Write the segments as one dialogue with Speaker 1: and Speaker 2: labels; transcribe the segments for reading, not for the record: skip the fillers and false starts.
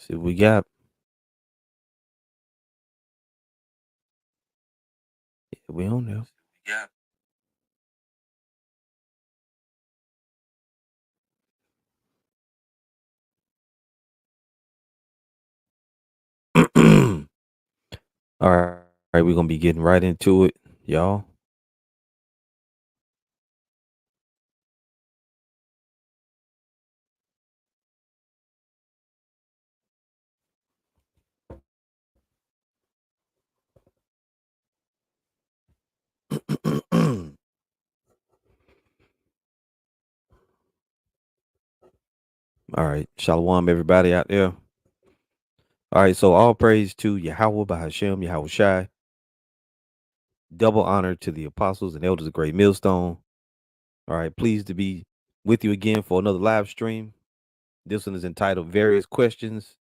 Speaker 1: See what we got. Yeah, we on there. All right, we're gonna be getting right into it, y'all. All right, shalom, everybody out there. All right, so all praise to Yahweh Bahashem, Yahweh Shai. Double honor to the apostles and elders of Great Millstone. All right, pleased to be with you again for another live stream. This one is entitled "Various Questions."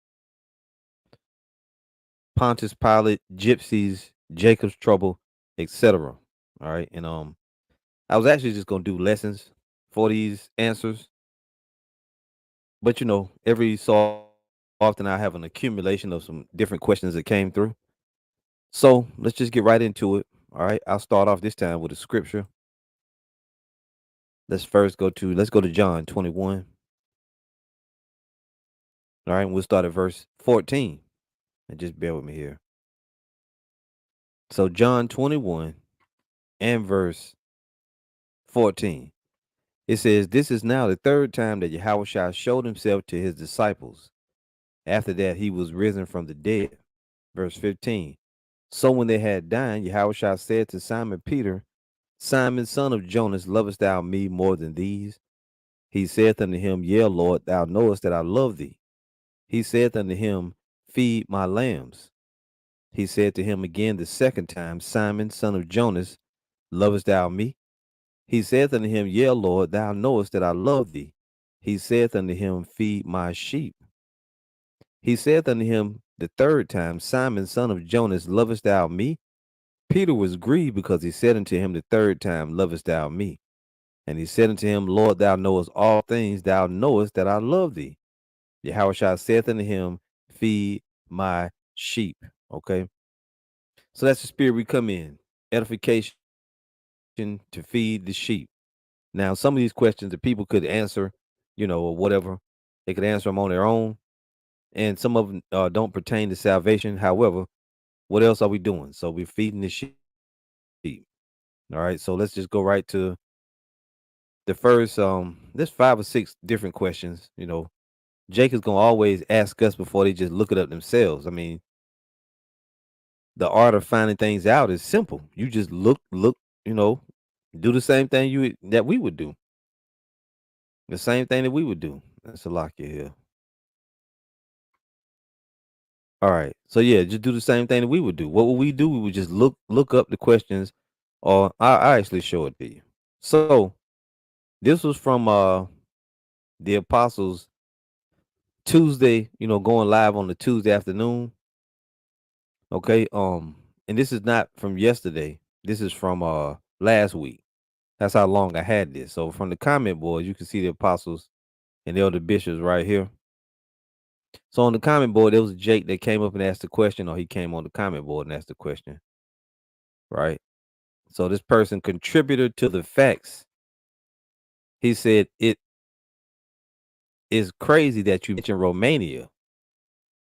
Speaker 1: Pontius, Pilate, Gypsies, Jacob's Trouble, etc. All right, and I was actually just gonna do lessons for these answers. But every so often I have an accumulation of some different questions that came through. So let's just get right into it. All right. I'll start off this time with a scripture. Let's go to John 21. All right, and we'll start at verse 14. And just bear with me here. So John 21 and verse 14. It says, "This is now the third time that Yahweh showed himself to his disciples. After that, he was risen from the dead." Verse 15. So when they had dined, Yahushua said to Simon Peter, "Simon, son of Jonas, lovest thou me more than these?" He saith unto him, "Yea, Lord, thou knowest that I love thee." He saith unto him, "Feed my lambs." He said to him again the second time, "Simon, son of Jonas, lovest thou me?" He saith unto him, "Yea, Lord, thou knowest that I love thee." He saith unto him, "Feed my sheep." He saith unto him the third time, "Simon, son of Jonas, lovest thou me?" Peter was grieved because he said unto him the third time, "Lovest thou me?" And he said unto him, "Lord, thou knowest all things. Thou knowest that I love thee." Yahushua saith unto him, "Feed my sheep." Okay. So that's the spirit we come in. Edification to feed the sheep. Now, some of these questions that people could answer, or whatever, they could answer them on their own. And some of them don't pertain to salvation. However, what else are we doing? So we're feeding the sheep. All right. So let's just go right to the first. There's 5 or 6 different questions. Jake is gonna always ask us before they just look it up themselves. I mean, the art of finding things out is simple. You just look, you know, do the same thing that we would do. The same thing that we would do. That's a lock you here. All right. So yeah, just do the same thing that we would do. What would we do? We would just look up the questions, or I actually show it to you. So this was from the apostles Tuesday, going live on the Tuesday afternoon. Okay. And this is not from yesterday. This is from last week. That's how long I had this. So from the comment board, you can see the apostles and the other bishops right here. So on the comment board, there was Jake that came up and asked the question, or he came on the comment board and asked the question, right? So this person contributed to the facts. He said it is crazy that you mentioned Romania.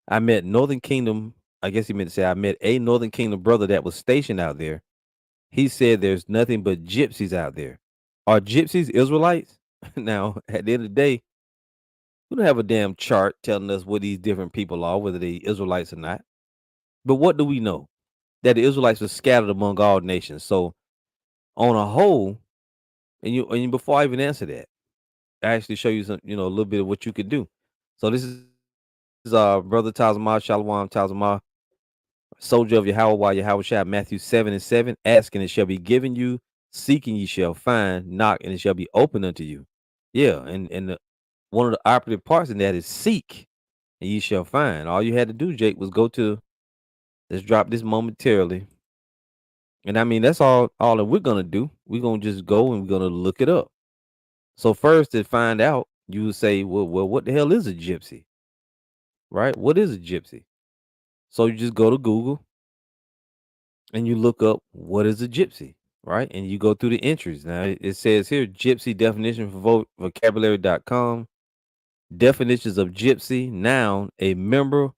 Speaker 1: I met Northern Kingdom. I guess he meant to say I met a Northern Kingdom brother that was stationed out there. He said there's nothing but gypsies out there. Are gypsies Israelites? Now, at the end of the day, we don't have a damn chart telling us what these different people are, whether they Israelites or not. But what do we know? That the Israelites were scattered among all nations. So on a whole, and before I even answer that, I actually show you some, a little bit of what you could do. So this is brother Tazamah, Shalom Tazamah, soldier of Yahweh, Yahweh Shah, Matthew 7:7, asking it shall be given you, seeking ye shall find, knock and it shall be open unto you. Yeah, and one of the operative parts in that is seek and ye shall find. All you had to do, Jake, was go to, let's drop this momentarily. And I mean, that's all that we're gonna do. We're gonna just go and we're gonna look it up. So first to find out, you would say, well, what the hell is a gypsy? right? What is a gypsy? So you just go to Google and you look up what is a gypsy, right? And you go through the entries. Now it says here gypsy definition for vocabulary.com. Definitions of gypsy: noun, a member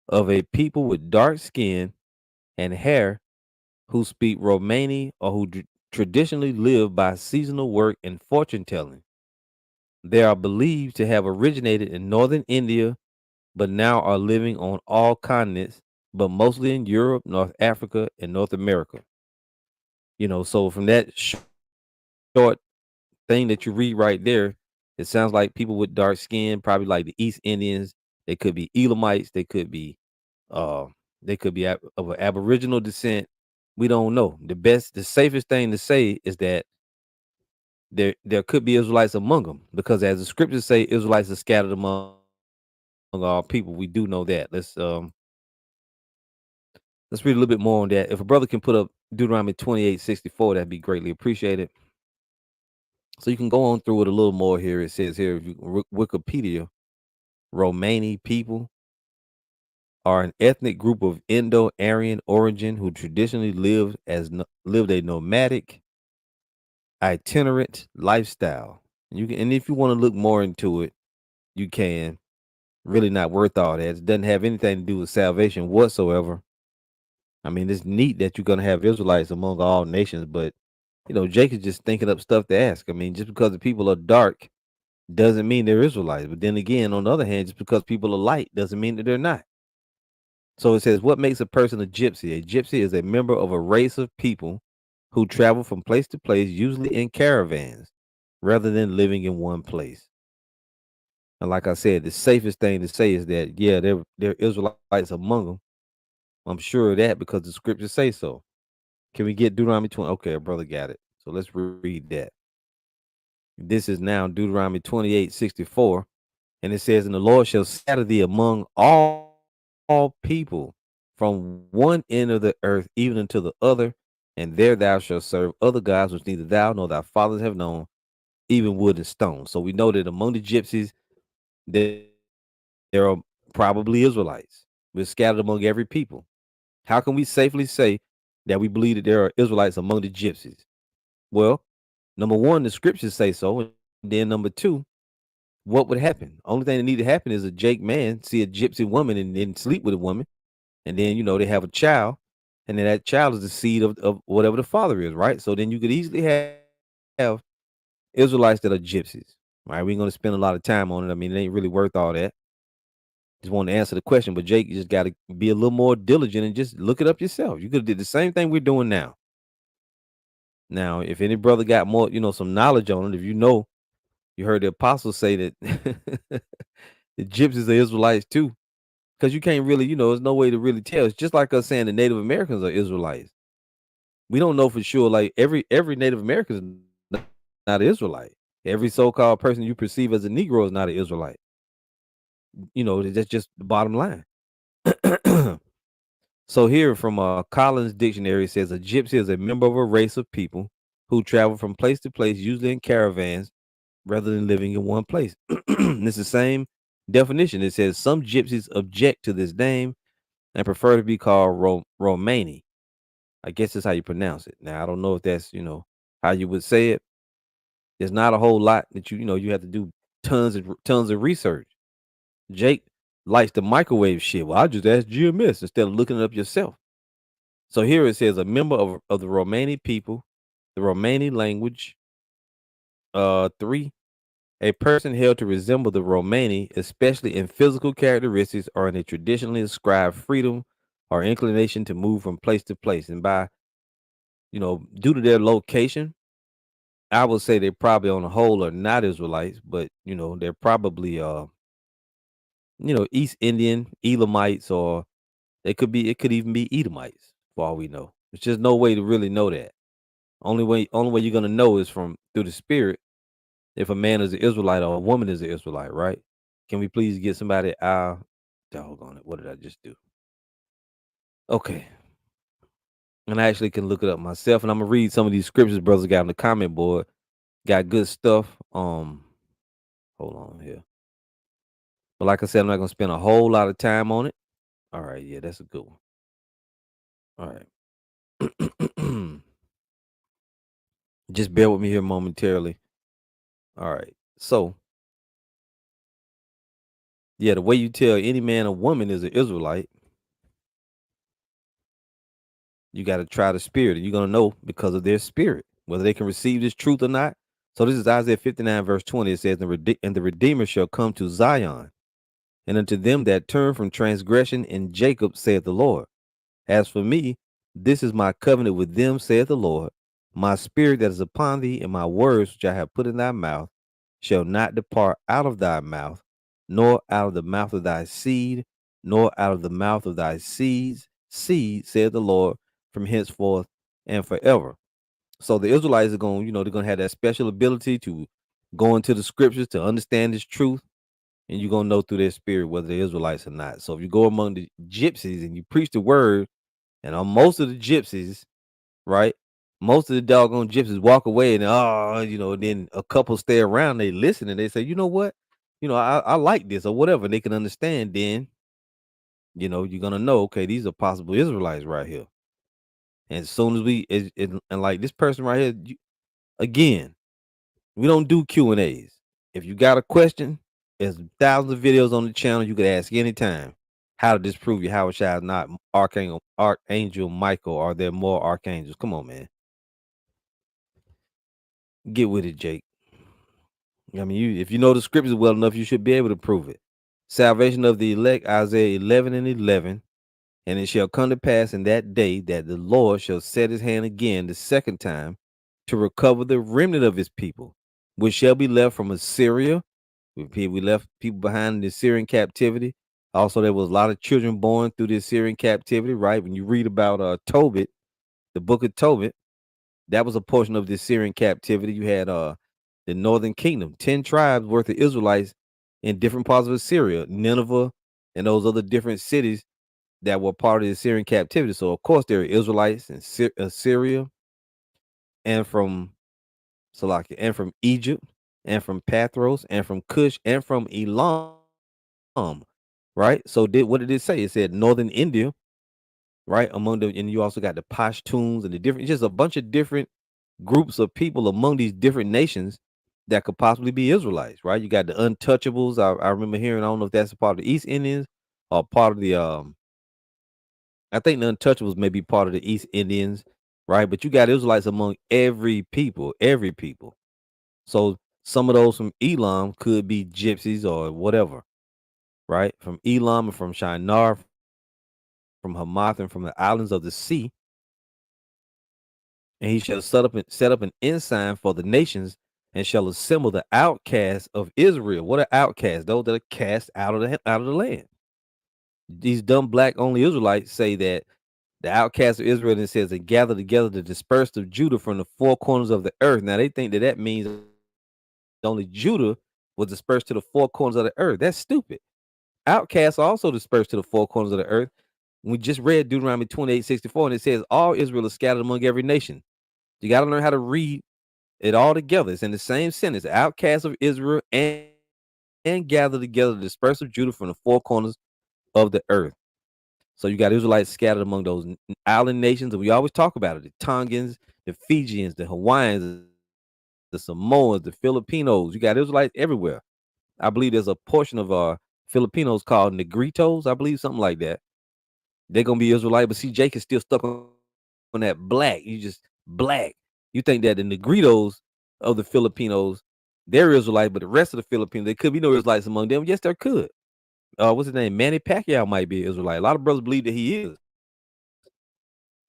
Speaker 1: of a people with dark skin and hair who speak Romani or who traditionally live by seasonal work and fortune telling. They are believed to have originated in northern India, but now are living on all continents, but mostly in Europe, North Africa, and North America. So from that short thing that you read right there, it sounds like people with dark skin, probably like the East Indians. They could be Elamites. Uh, they could be of an Aboriginal descent. We don't know. The safest thing to say is that there could be Israelites among them, because as the scriptures say, Israelites are scattered among all people. We do know that. Let's read a little bit more on that. If a brother can put up Deuteronomy 28:64, that'd be greatly appreciated. So you can go on through it a little more here. It says here, if you Wikipedia, Romani people are an ethnic group of Indo-Aryan origin who traditionally lived a nomadic, itinerant lifestyle. And if you want to look more into it, you can. Really not worth all that. It doesn't have anything to do with salvation whatsoever. I mean, it's neat that you're gonna have Israelites among all nations, but Jake is just thinking up stuff to ask. I mean, just because the people are dark doesn't mean they're Israelites. But then again, on the other hand, just because people are light doesn't mean that they're not. So it says, what makes a person a gypsy? A gypsy is a member of a race of people who travel from place to place, usually in caravans, rather than living in one place. And like I said, the safest thing to say is that, yeah, there are Israelites among them. I'm sure of that because the scriptures say so. Can we get Deuteronomy 20? Okay, a brother got it. So let's read that. This is now Deuteronomy 28:64. And it says, and the Lord shall scatter thee among all people from one end of the earth even unto the other, and there thou shalt serve other gods which neither thou nor thy fathers have known, even wood and stone. So we know that among the gypsies, there are probably Israelites. We're scattered among every people. How can we safely say that we believe that there are Israelites among the gypsies? Well, number one, the scriptures say so. And then number two, what would happen? Only thing that need to happen is a Jake man see a gypsy woman and then sleep with a woman. And then, they have a child. And then that child is the seed of whatever the father is, right? So then you could easily have Israelites that are gypsies, right? We ain't going to spend a lot of time on it. I mean, it ain't really worth all that. Just want to answer the question, but Jake, you just got to be a little more diligent and just look it up yourself. You could have did the same thing we're doing now. Now, if any brother got more, some knowledge on it, if you heard the apostles say that the gypsies are Israelites too, because you can't really, there's no way to really tell. It's just like us saying the Native Americans are Israelites. We don't know for sure. Like every Native American is not an Israelite. Every so-called person you perceive as a Negro is not an Israelite. That's just the bottom line. So here from Collins Dictionary, it says a gypsy is a member of a race of people who travel from place to place, usually in caravans, rather than living in one place. It's the same definition. It says some gypsies object to this name and prefer to be called Romani. I guess that's how you pronounce it. Now I don't know if that's how you would say it. There's not a whole lot that you have to do tons of research. Jake likes the microwave shit. Well, I just asked GMS instead of looking it up yourself. So here it says a member of the Romani people, the Romani language. Three, a person held to resemble the Romani, especially in physical characteristics or in a traditionally ascribed freedom or inclination to move from place to place. And by, due to their location, I would say they probably on the whole are not Israelites, but they're probably East Indian, Elamites, or it could even be Edomites, for all we know. There's just no way to really know that. Only way you're gonna know is from through the spirit if a man is an Israelite or a woman is an Israelite, right? Can we please get somebody doggone it. What did I just do? Okay. And I actually can look it up myself, and I'm gonna read some of these scriptures brothers got on the comment board. Got good stuff. Hold on here. But like I said, I'm not gonna spend a whole lot of time on it. All right, yeah, that's a good one. All right. Just bear with me here momentarily. All right. So, yeah, the way you tell any man or woman is an Israelite, you got to try the spirit, and you're gonna know because of their spirit whether they can receive this truth or not. So this is Isaiah 59 verse 20. It says, "And the Redeemer shall come to Zion, and unto them that turn from transgression in Jacob, saith the Lord. As for me, this is my covenant with them, saith the Lord. My spirit that is upon thee, and my words which I have put in thy mouth, shall not depart out of thy mouth, nor out of the mouth of thy seed, nor out of the mouth of thy seed, saith the Lord, from henceforth and forever." So the Israelites are going, they're going to have that special ability to go into the scriptures to understand this truth, and you're going to know through their spirit whether they're Israelites or not. So if you go among the gypsies and you preach the word, and on most of the gypsies, right? Most of the doggone gypsies walk away, and then a couple stay around, they listen, and they say, you know what? I like this or whatever. And they can understand, then, you're gonna know, okay, these are possible Israelites right here. And as soon as and like this person right here, again, we don't do Q&As. If you got a question, there's thousands of videos on the channel you could ask anytime. How to disprove Yahweh Shai is not Archangel Michael? Are there more archangels? Come on, man. Get with it, Jake. I mean, if you know the scriptures well enough, you should be able to prove it. Salvation of the elect, Isaiah 11 and 11. And it shall come to pass in that day that the Lord shall set his hand again the second time to recover the remnant of his people, which shall be left from Assyria. We left people behind in the Syrian captivity. Also, there was a lot of children born through the Syrian captivity, right? When you read about Tobit, the book of Tobit, that was a portion of the Syrian captivity. You had the northern kingdom, 10 tribes worth of Israelites in different parts of Assyria, Nineveh, and those other different cities that were part of the Syrian captivity. So of course there are Israelites in Assyria, and from Salakia, and from Egypt, and from Pathros, and from Cush, and from Elam. Right? So what did it say? It said northern India, right? Among them, and you also got the Pashtuns and the different, just a bunch of different groups of people among these different nations that could possibly be Israelites, right? You got the untouchables. I remember hearing, I don't know if that's a part of the East Indians or part of the I think the untouchables may be part of the East Indians, right? But you got Israelites among every people, every people. So some of those from Elam could be gypsies or whatever, right? From Elam and from Shinar, from Hamath, and from the islands of the sea. And he shall set up an ensign for the nations, and shall assemble the outcasts of Israel. What are outcasts? Those that are cast out of the land. These dumb black only Israelites say that the outcasts of Israel, and it says, and gather together the dispersed of Judah from the four corners of the earth. Now they think that means only Judah was dispersed to the four corners of the earth. That's stupid. Outcasts are also dispersed to the four corners of the earth. We just read Deuteronomy 28:64, and it says all Israel is scattered among every nation. You got to learn how to read it all together. It's in the same sentence. Outcasts of Israel and gather together the dispersed of Judah from the four corners of the earth. So you got Israelites scattered among those island nations, and we always talk about it: the Tongans, the Fijians, the Hawaiians, the Samoans, the Filipinos. You got Israelites everywhere. I believe there's a portion of Filipinos called Negritos. I believe something like that. They're gonna be Israelite, but see, Jake is still stuck on that black. You just black. You think that the Negritos of the Filipinos, they're Israelite, but the rest of the Filipinos, there could be no Israelites among them. Yes, there could. What's his name? Manny Pacquiao might be Israelite. A lot of brothers believe that he is.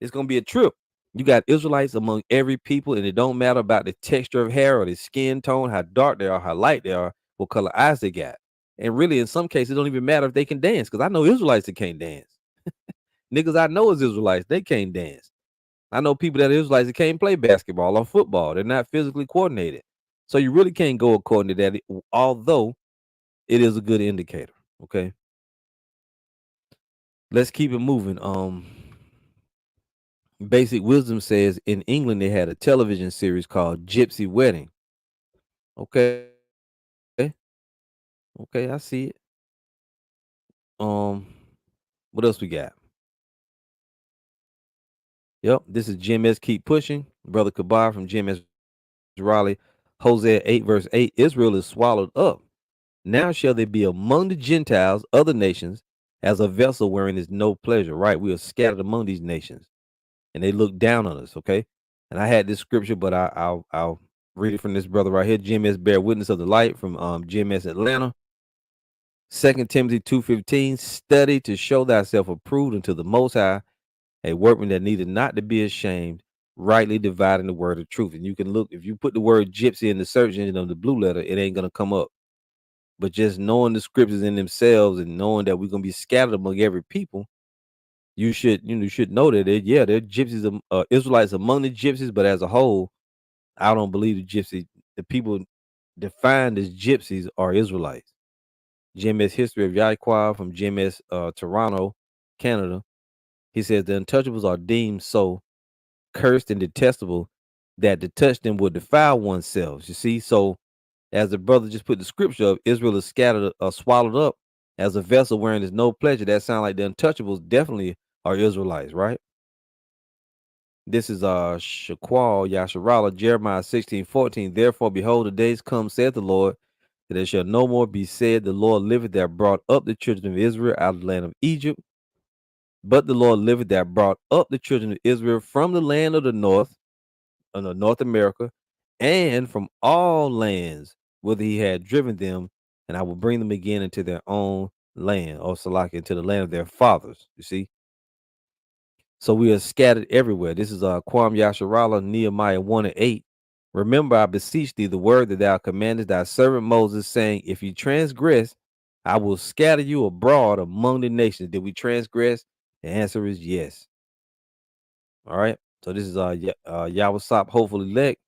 Speaker 1: It's gonna be a trip. You got Israelites among every people, and it don't matter about the texture of hair or the skin tone, how dark they are, how light they are, what color eyes they got. And really, in some cases, it don't even matter if they can dance, because I know Israelites that can't dance. Niggas I know is Israelites, they can't dance. I know people that are Israelites that can't play basketball or football. They're not physically coordinated. So you really can't go according to that, although it is a good indicator. Okay. Let's keep it moving. Basic Wisdom says in England they had a television series called Gypsy Wedding. Okay. Okay, I see it. Um, what else we got? Yep, this is GMS Keep Pushing. Brother Kabar from GMS Raleigh. Hosea 8, verse 8. Israel is swallowed up. Now shall they be among the Gentiles, other nations, as a vessel wherein is no pleasure. Right? We are scattered among these nations, and they look down on us. Okay. And I had this scripture, but I'll read it from this brother right here. GMS Bear Witness of the Light from GMS Atlanta. 2 Timothy 2:15. Study to show thyself approved unto the Most High, a workman that needed not to be ashamed, rightly dividing the word of truth. And you can look, if you put the word gypsy in the search engine of the blue letter, it ain't gonna come up. But just knowing the scriptures in themselves and knowing that we're gonna be scattered among every people, you should know that they're gypsies, Israelites among the gypsies, but as a whole, I don't believe the people defined as gypsies are Israelites. GMS History of Yahweh from GMS Toronto, Canada. He says the untouchables are deemed so cursed and detestable that to touch them would defile oneself. You see, so as the brother just put the scripture up, Israel is scattered or swallowed up as a vessel wherein there's no pleasure. That sounds like the untouchables definitely are Israelites, right? This is Shaqual Yasharala, Jeremiah 16:14. Therefore, behold, the days come, saith the Lord, that it shall no more be said, the Lord liveth that brought up the children of Israel out of the land of Egypt, but the Lord liveth that brought up the children of Israel from the land of the north, North America, and from all lands whither he had driven them, and I will bring them again into their own land, or Salak, into the land of their fathers. You see? So we are scattered everywhere. This is Kwam Yasharala, Nehemiah 1:8. Remember, I beseech thee, the word that thou commandest thy servant Moses, saying, if you transgress, I will scatter you abroad among the nations. Did we transgress? The answer is yes. All right. So this is Yawasop, hopefully elect.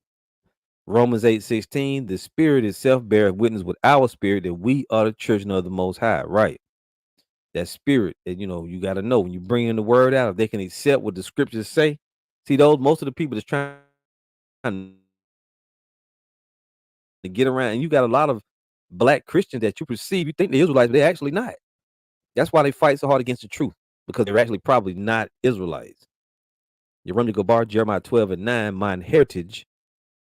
Speaker 1: Romans 8:16. The spirit itself beareth witness with our spirit that we are the children of the most high. Right. That spirit that you got to know when you bring in the word out, if they can accept what the scriptures say. See, those most of the people that's trying to get around, and you got a lot of black Christians that you perceive, you think they're Israelites, but they're actually not. That's why they fight so hard against the truth, because they're actually probably not Israelites. You run to Gabar, Jeremiah 12:9. Mine heritage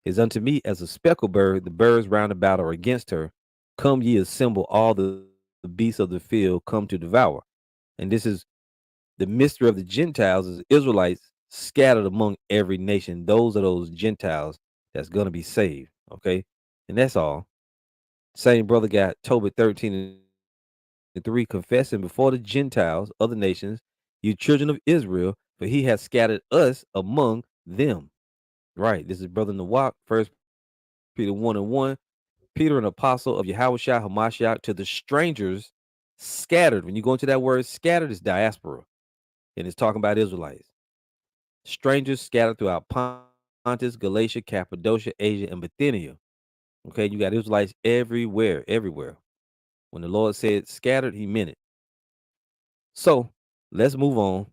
Speaker 1: is unto me as a speckled bird, the birds round about are against her. Come ye assemble all the beasts of the field, come to devour. And this is the mystery of the Gentiles, is Israelites scattered among every nation. Those are those Gentiles that's gonna be saved. Okay. And that's all. Same brother got Tobit 13:3, confessing before the Gentiles, other nations, you children of Israel, for he has scattered us among them. Right. This is Brother Nawak, First Peter 1:1. Peter, an apostle of Yahushua Hamashiach, to the strangers scattered. When you go into that word scattered, it's diaspora, and it's talking about Israelites. Strangers scattered throughout Pontus, Galatia, Cappadocia, Asia, and Bithynia. Okay, you got Israelites everywhere, everywhere. When the Lord said scattered, he meant it. So let's move on.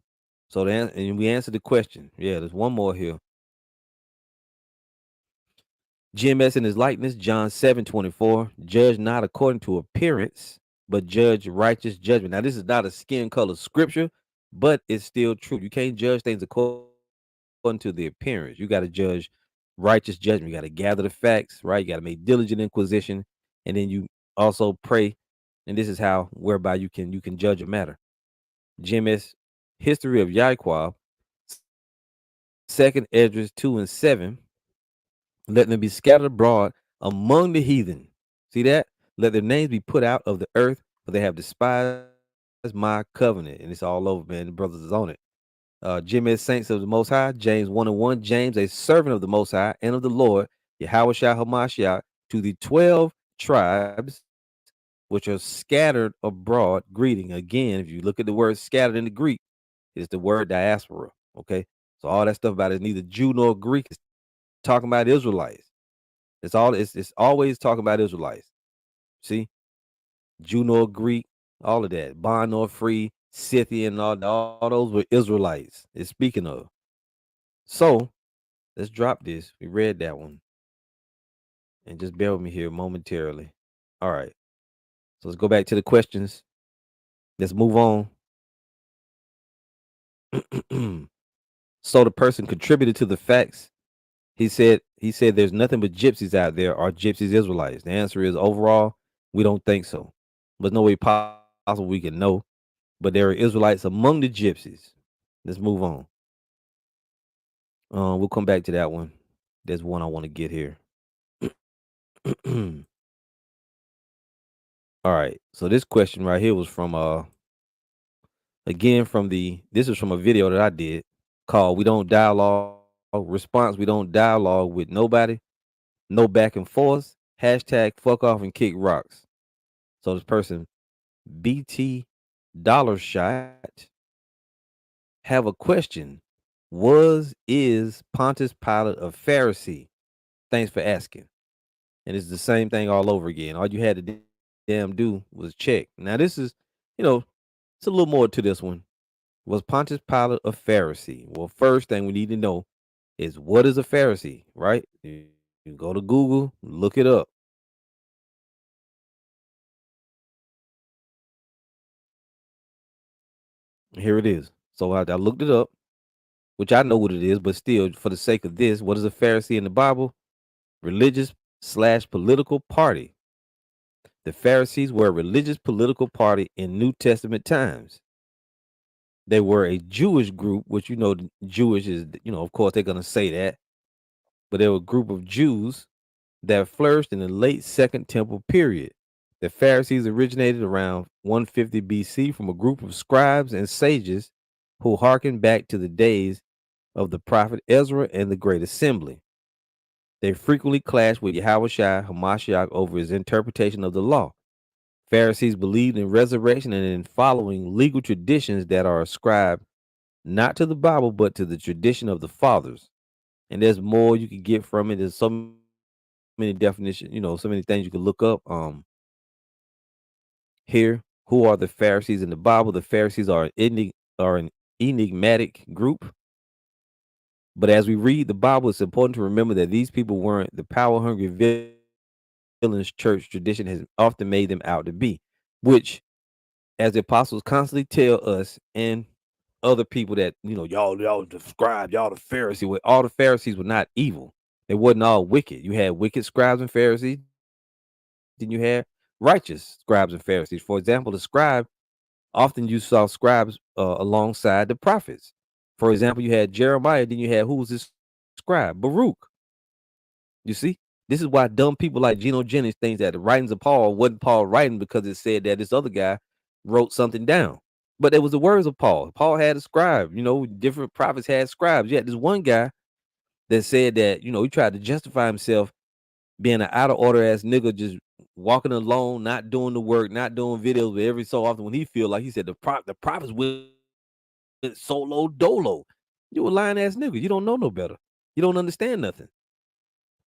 Speaker 1: So then, and we answered the question. Yeah, there's one more here. GMS in his likeness, John 7:24. Judge not according to appearance, but judge righteous judgment. Now, this is not a skin color scripture, but it's still true. You can't judge things according to the appearance. You got to judge righteous judgment. You got to gather the facts, right? You got to make diligent inquisition, and then you also pray. And this is how whereby you can judge a matter. GMS history of Yahweh, second Esdras 2:7. Let them be scattered abroad among the heathen. See that? Let their names be put out of the earth, for they have despised my covenant. And it's all over, man. The brothers is on it. Jimmy Saints of the Most High, James 1:1. James, a servant of the Most High and of the Lord, Yahweh Shah Hamashiach, to the 12 tribes which are scattered abroad, greeting. Again, if you look at the word scattered in the Greek, it's the word diaspora. Okay. So all that stuff about it is neither Jew nor Greek. It's talking about Israelites. It's always talking about Israelites. See, Jew nor Greek, all of that, bond nor free, Scythian, all those were Israelites. It's speaking of. So let's drop this. We read that one, and just bear with me here momentarily. All right. So let's go back to the questions. Let's move on. So the person contributed to the facts. He said there's nothing but gypsies out there. Are gypsies Israelites? The answer is overall, we don't think so. There's no way possible we can know. But there are Israelites among the gypsies. Let's move on. We'll come back to that one. There's one I want to get here. All right. So this question right here was from again from the this is from a video that I did called "We Don't Dialogue." Response: We don't dialogue with nobody. No back and forth. Hashtag fuck off and kick rocks. So this person BT Dollar Shot have a question. Was is Pontius Pilate a Pharisee? Thanks for asking. And it's the same thing all over again. All you had to damn do was check. Now this is, you know, it's a little more to this one. Was Pontius Pilate a Pharisee? Well, first thing we need to know is what is a Pharisee, right? You go to Google, look it up. Here it is. So I looked it up, which I know what it is, but still, for the sake of this, what is a Pharisee in the Bible? Religious slash political party. The Pharisees were a religious political party in New Testament times. They were a Jewish group, which Jewish is, of course, they're going to say that, but they were a group of Jews that flourished in the late Second Temple period. The Pharisees originated around 150 BC from a group of scribes and sages who hearkened back to the days of the prophet Ezra and the Great Assembly. They frequently clashed with Yahushua Hamashiach over his interpretation of the law. Pharisees believed in resurrection and in following legal traditions that are ascribed not to the Bible but to the tradition of the fathers. And there's more you can get from it. There's so many definitions, so many things you can look up. Here, who are the Pharisees in the Bible? The Pharisees are an enigmatic group. But as we read the Bible, it's important to remember that these people weren't the power hungry villains church tradition has often made them out to be, which, as the apostles constantly tell us and other people that, y'all the scribes, y'all the Pharisees, well, all the Pharisees were not evil. They wasn't all wicked. You had wicked scribes and Pharisees, then you had righteous scribes and Pharisees. For example, the scribe, often you saw scribes alongside the prophets. For example, you had Jeremiah, then you had who was this scribe? Baruch. You see, this is why dumb people like Geno Jennings thinks that the writings of Paul wasn't Paul writing because it said that this other guy wrote something down. But it was the words of Paul. Paul had a scribe, different prophets had scribes. You had this one guy that said that, he tried to justify himself being an out of order ass nigga, just walking alone, not doing the work, not doing videos, but every so often when he feel like he said the prophets went solo dolo. You a lying ass nigga. You don't know no better. You don't understand nothing.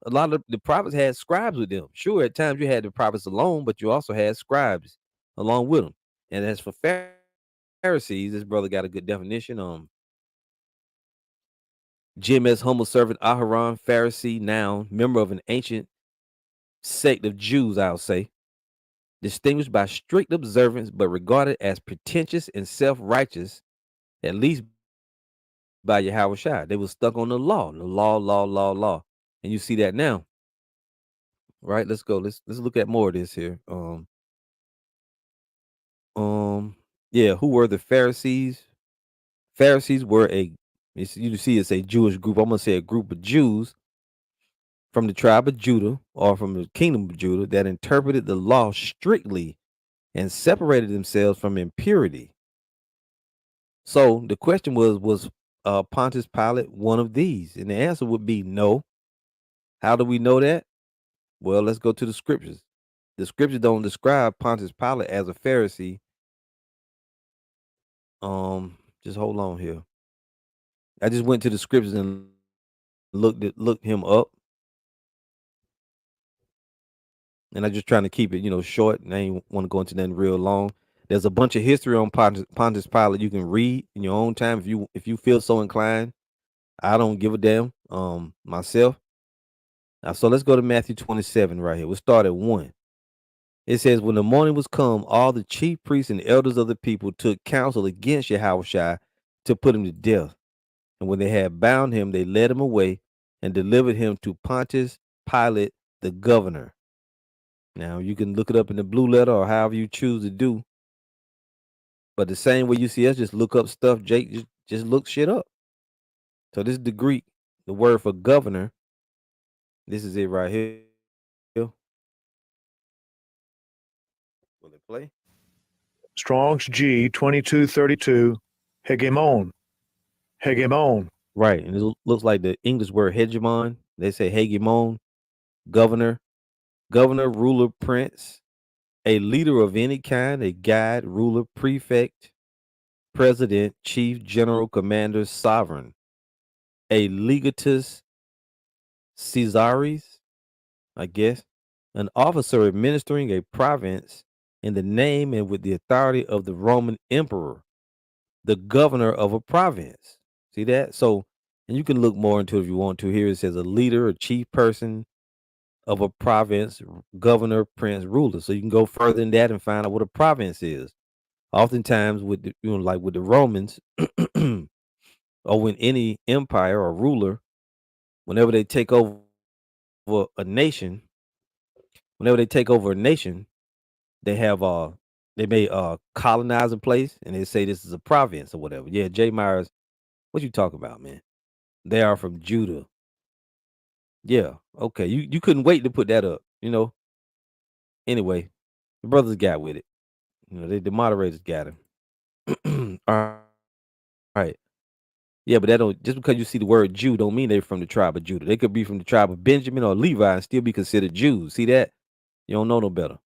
Speaker 1: A lot of the prophets had scribes with them. Sure, at times you had the prophets alone, but you also had scribes along with them. And as for Pharisees, this brother got a good definition. Jim as humble servant Aharon, Pharisee, noun, member of an ancient sect of Jews, I'll say, distinguished by strict observance, but regarded as pretentious and self-righteous, at least by Yahweh Shai. They were stuck on the law. And you see that now. Right? Let's go. Let's look at more of this here. Um, yeah, who were the Pharisees? Pharisees were you see it's a Jewish group. I'm gonna say a group of Jews from the tribe of Judah or from the kingdom of Judah that interpreted the law strictly and separated themselves from impurity. So the question was Pontius Pilate one of these? And the answer would be no. How do we know that? Well, let's go to the scriptures. The scriptures don't describe Pontius Pilate as a Pharisee. Just hold on here. I just went to the scriptures and looked him up, and I just trying to keep it, short. And I ain't want to go into nothing real long. There's a bunch of history on Pontius Pilate you can read in your own time if you feel so inclined. I don't give a damn. Myself. So let's go to Matthew 27 right here. We'll start at 1. It says, when the morning was come, all the chief priests and elders of the people took counsel against Yahushua to put him to death. And when they had bound him, they led him away and delivered him to Pontius Pilate, the governor. Now, you can look it up in the blue letter or however you choose to do. But the same way you see us just look up stuff, Jake, just look shit up. So this is the Greek, the word for governor. This is it right here. Will it play?
Speaker 2: Strong's G 2232, hegemon, hegemon.
Speaker 1: Right. And it looks like the English word hegemon. They say hegemon, governor, governor, ruler, prince, a leader of any kind, a guide, ruler, prefect, president, chief, general, commander, sovereign, a legatus Caesaris, I guess, an officer administering a province in the name and with the authority of the Roman emperor, the governor of a province. See that? So, and you can look more into it if you want to. Here it says a leader, a chief person of a province, governor, prince, ruler. So you can go further than that and find out what a province is. Oftentimes, with the, like with the Romans, or when any empire or ruler, whenever they take over a nation, whenever they take over a nation, they have they may colonize a place and they say this is a province or whatever. Yeah, Jay Myers, what you talking about, man? They are from Judah. Yeah, okay. You couldn't wait to put that up, you know. Anyway, the brothers got with it. You know, the moderators got him. All right. Yeah, but that don't just because you see the word Jew don't mean they're from the tribe of Judah. They could be from the tribe of Benjamin or Levi and still be considered Jews. See that? You don't know no better.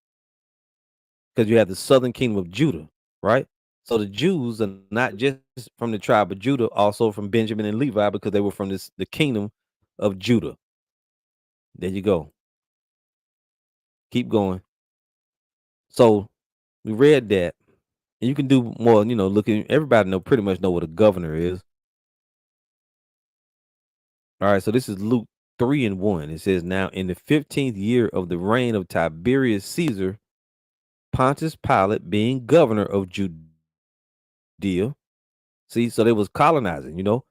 Speaker 1: Because you have the southern kingdom of Judah, right? So the Jews are not just from the tribe of Judah, also from Benjamin and Levi, because they were from the kingdom of Judah. There you go. Keep going. So we read that. And you can do more, you know, looking everybody pretty much know what a governor is. All right, so this is Luke 3 and 1. It says, now in the 15th year of the reign of Tiberius Caesar, Pontius Pilate being governor of Judea. See, so they was colonizing, you know.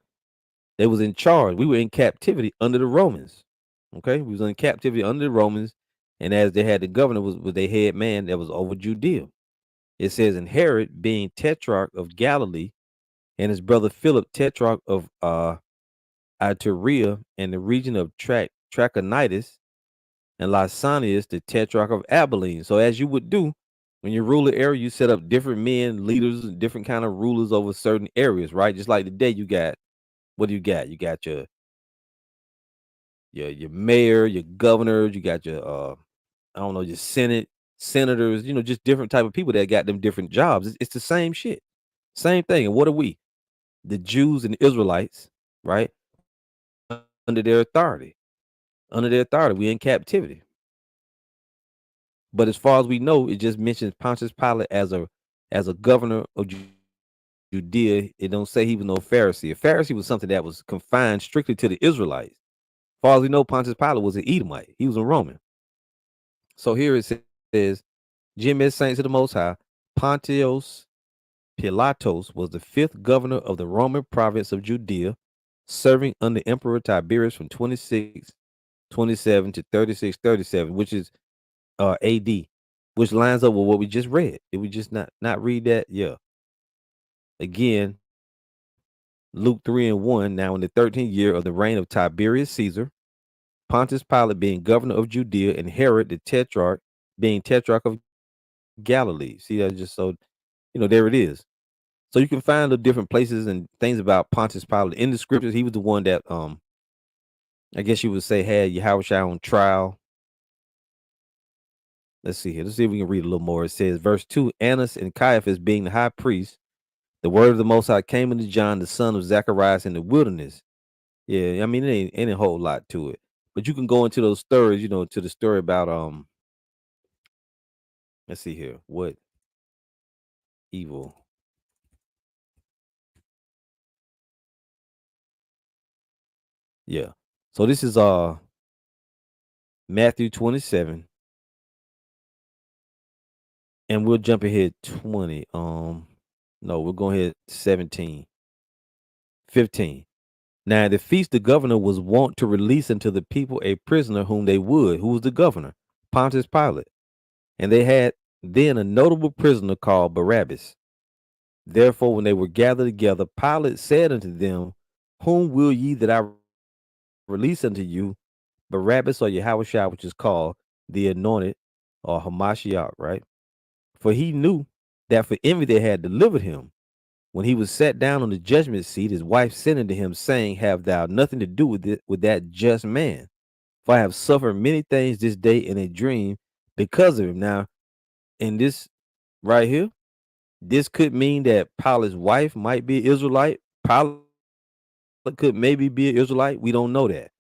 Speaker 1: They was in charge. We were in captivity under the Romans. Okay, we was in captivity under the Romans, and as they had the governor was their head man that was over Judea. It says, and Herod being tetrarch of Galilee, and his brother Philip tetrarch of Iturea and the region of Trachonitis, and Lysanias the tetrarch of Abilene. So as you would do when you rule an area, you set up different men, leaders, and different kind of rulers over certain areas, right? Just like today, you got what do you got? You got your mayor, your governors, you got your I don't know, your senators, you know, just different type of people that got them different jobs. It's the same shit. Same thing. And what are we? The Jews and the Israelites, right? Under their authority. Under their authority. We in captivity. But as far as we know, it just mentions Pontius Pilate as a governor of Judea. It don't say he was no Pharisee. A Pharisee was something that was confined strictly to the Israelites. As far as we know, Pontius Pilate was an Edomite. He was a Roman. So here it says, Jim Saints of the Most High, Pontius Pilatus was the fifth governor of the Roman province of Judea, serving under Emperor Tiberius from 2627 to 3637, which is AD, which lines up with what we just read. Did we just not read that? Yeah. Again, Luke 3 and 1. Now in the 13th year of the reign of Tiberius Caesar, Pontius Pilate being governor of Judea, and Herod the tetrarch being tetrarch of Galilee. See, that's just so there it is. So you can find the different places and things about Pontius Pilate in the scriptures. He was the one that I guess you would say had Yahushua on trial. Let's see here. Let's see if we can read a little more. It says, verse 2, Annas and Caiaphas being the high priest, the word of the Most High came unto John, the son of Zacharias, in the wilderness. Yeah, I mean, it ain't a whole lot to it. But you can go into those stories, to the story about let's see here. What evil? Yeah. So this is Matthew 27. and we'll jump ahead 20. No, we're going ahead 17, 15. Now, at the feast, the governor was wont to release unto the people a prisoner whom they would. Who was the governor? Pontius Pilate. And they had then a notable prisoner called Barabbas. Therefore, when they were gathered together, Pilate said unto them, whom will ye that I release unto you, Barabbas or Yahushua, which is called the Anointed, or Hamashiach, right? For he knew that for envy they had delivered him. When he was sat down on the judgment seat, his wife sent unto him, saying, have thou nothing to do with it, with that just man? For I have suffered many things this day in a dream because of him. Now, in this right here, this could mean that Pilate's wife might be an Israelite. Pilate could maybe be an Israelite. We don't know that.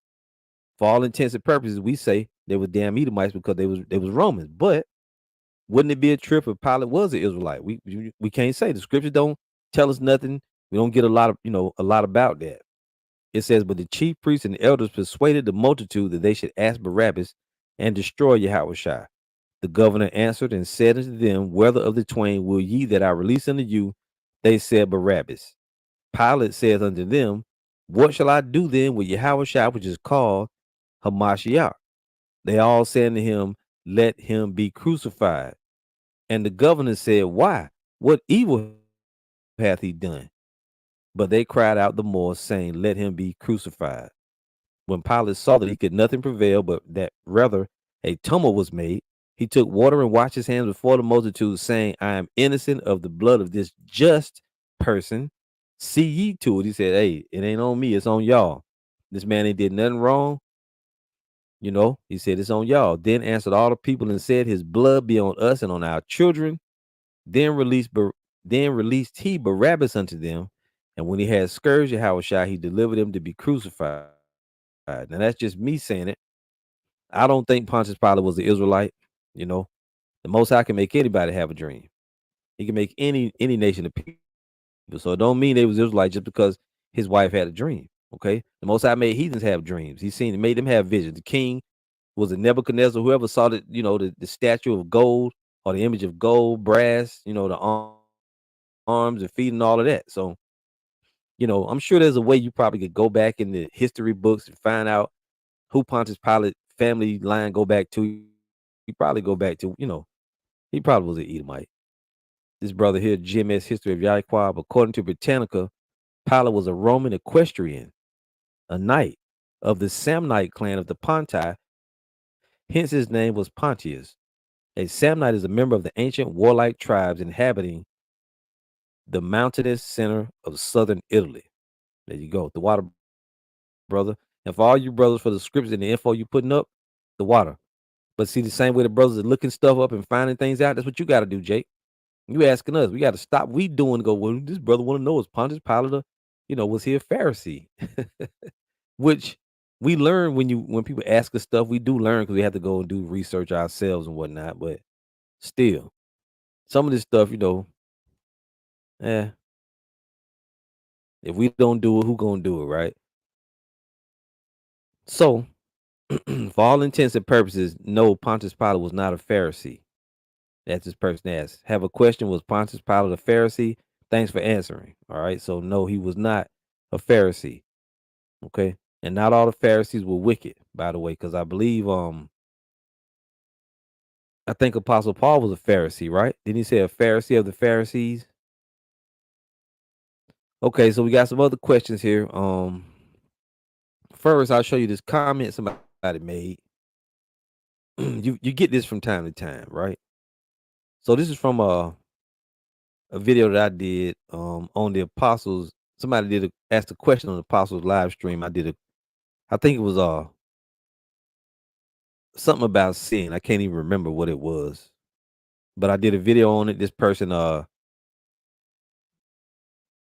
Speaker 1: For all intents and purposes, we say they were damn Edomites because they was Romans. But wouldn't it be a trip if Pilate was an Israelite? We can't say. The scriptures don't tell us nothing. We don't get a lot of a lot about that. It says, but the chief priests and elders persuaded the multitude that they should ask Barabbas and destroy Yahushua. The governor answered and said unto them, whether of the twain will ye that I release unto you? They said, Barabbas. Pilate saith unto them, what shall I do then with Yahushua, which is called Hamashiach? They all said to him, let him be crucified. And the governor said, why? What evil hath he done? But they cried out the more, saying, let him be crucified. When Pilate saw that he could nothing prevail, but that rather a tumult was made, he took water and washed his hands before the multitude, saying, I am innocent of the blood of this just person. See ye to it. He said, hey, it ain't on me, it's on y'all. This man ain't did nothing wrong. He said, it's on y'all. Then answered all the people and said, his blood be on us and on our children. Then released he Barabbas unto them. And when he had scourged Yahushua, he delivered him to be crucified. Now that's just me saying it. I don't think Pontius Pilate was an Israelite. You know, the Most High can make anybody have a dream. He can make any nation of people. So it don't mean they was Israelite just because his wife had a dream. Okay, the Most High made heathens have dreams. He made them have visions. The king was a Nebuchadnezzar. Whoever saw the statue of gold or the image of gold, brass, the arms and feet and all of that. So I'm sure there's a way you probably could go back in the history books and find out who Pontius Pilate family line go back to. He probably go back to, he probably was an Edomite. This brother here, GMS History of Yahweh, according to Britannica, Pilate was a Roman equestrian, a knight of the Samnite clan of the Ponti. Hence his name was Pontius. A Samnite is a member of the ancient warlike tribes inhabiting the mountainous center of southern Italy. There you go. The water, brother. And for all you brothers, for the scripts and the info you putting up, the water. But see, the same way the brothers are looking stuff up and finding things out, that's what you got to do, Jake. You asking us. We got to stop. We doing go, well, this brother want to know is Pontius Pilate, was he a Pharisee? Which we learn when people ask us stuff, we do learn because we have to go and do research ourselves and whatnot. But still, some of this stuff, eh, if we don't do it, who gonna do it, right? So, for all intents and purposes, no, Pontius Pilate was not a Pharisee. That's this person asked. Have a question, was Pontius Pilate a Pharisee? Thanks for answering. All right. So no, he was not a Pharisee. Okay. And not all the Pharisees were wicked, by the way, because I believe I think Apostle Paul was a Pharisee, right? Didn't he say a Pharisee of the Pharisees? Okay, so we got some other questions here. First I'll show you this comment somebody made. You get this from time to time, right? So this is from a video that I did on the apostles. Somebody asked a question on the apostles live stream. I think it was something about sin. I can't even remember what it was. But I did a video on it. This person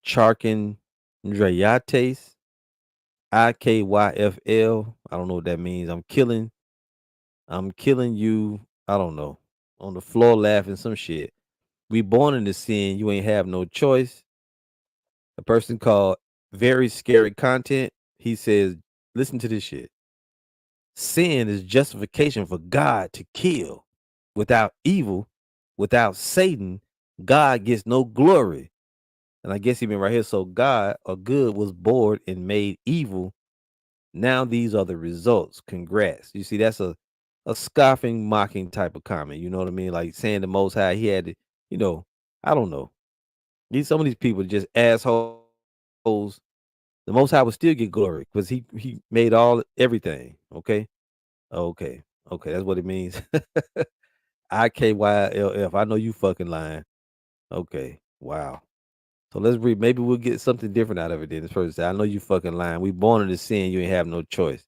Speaker 1: Charkin Drayates, IKYFL. I don't know what that means. I'm killing you. I don't know. On the floor laughing some shit. We born into sin. You ain't have no choice. A person called Very Scary Content. He says, listen to this shit. Sin is justification for God to kill. Without evil, Without Satan, God gets no glory. And I guess even right here, so God or good was bored and made evil. Now these are the results. Congrats. You see, that's a scoffing, mocking type of comment. You know what I mean? Like saying the Most High, he had to, you know, I don't know. Some of these people are just assholes. The Most High would still get glory because he made all everything. Okay, okay, okay. That's what it means. IKYLF. I know you fucking lying. Okay, wow. So let's read. Maybe we'll get something different out of it. Then this person said, "I know you fucking lying. We born into sin. You ain't have no choice."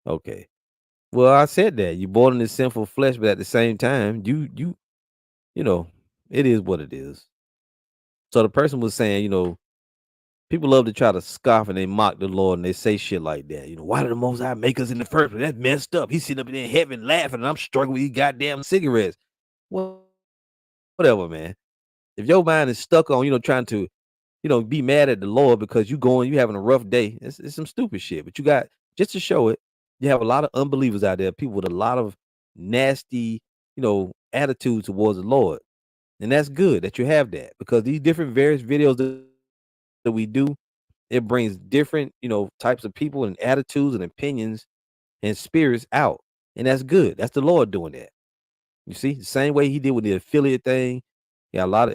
Speaker 1: Okay. Well, I said that you born in this sinful flesh, but at the same time, you know, it is what it is. So the person was saying, people love to try to scoff and they mock the Lord and they say shit like that. Why did the Most High make us in the first place? That's messed up. He's sitting up in heaven laughing and I'm struggling with these goddamn cigarettes. Whatever, man. If your mind is stuck on, trying to, be mad at the Lord because you having a rough day, it's some stupid shit. But you got, just to show it, you have a lot of unbelievers out there, people with a lot of nasty, attitude towards the Lord. And that's good that you have that because these different various videos that we do, it brings different, types of people and attitudes and opinions and spirits out. And that's good. That's the Lord doing that. You see, the same way he did with the affiliate thing. Yeah, a lot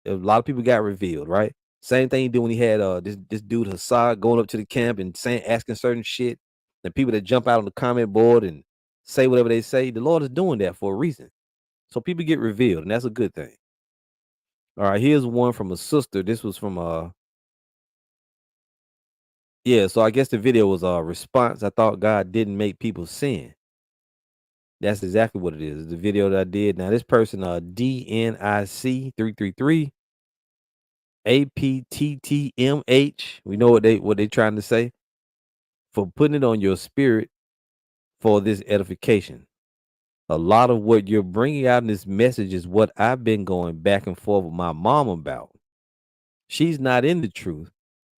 Speaker 1: of people got revealed, right? Same thing he did when he had this dude Hassad going up to the camp and asking certain shit. And people that jump out on the comment board and say whatever they say. The Lord is doing that for a reason. So people get revealed, and that's a good thing. All right, here's one from a sister. This was from yeah, so I guess the video was a response. I thought God didn't make people sin. That's exactly what it is. The video that I did. Now this person DNIC 333 APTTMH. We know what they trying to say. For putting it on your spirit for this edification. A lot of what you're bringing out in this message is what I've been going back and forth with my mom about. She's not in the truth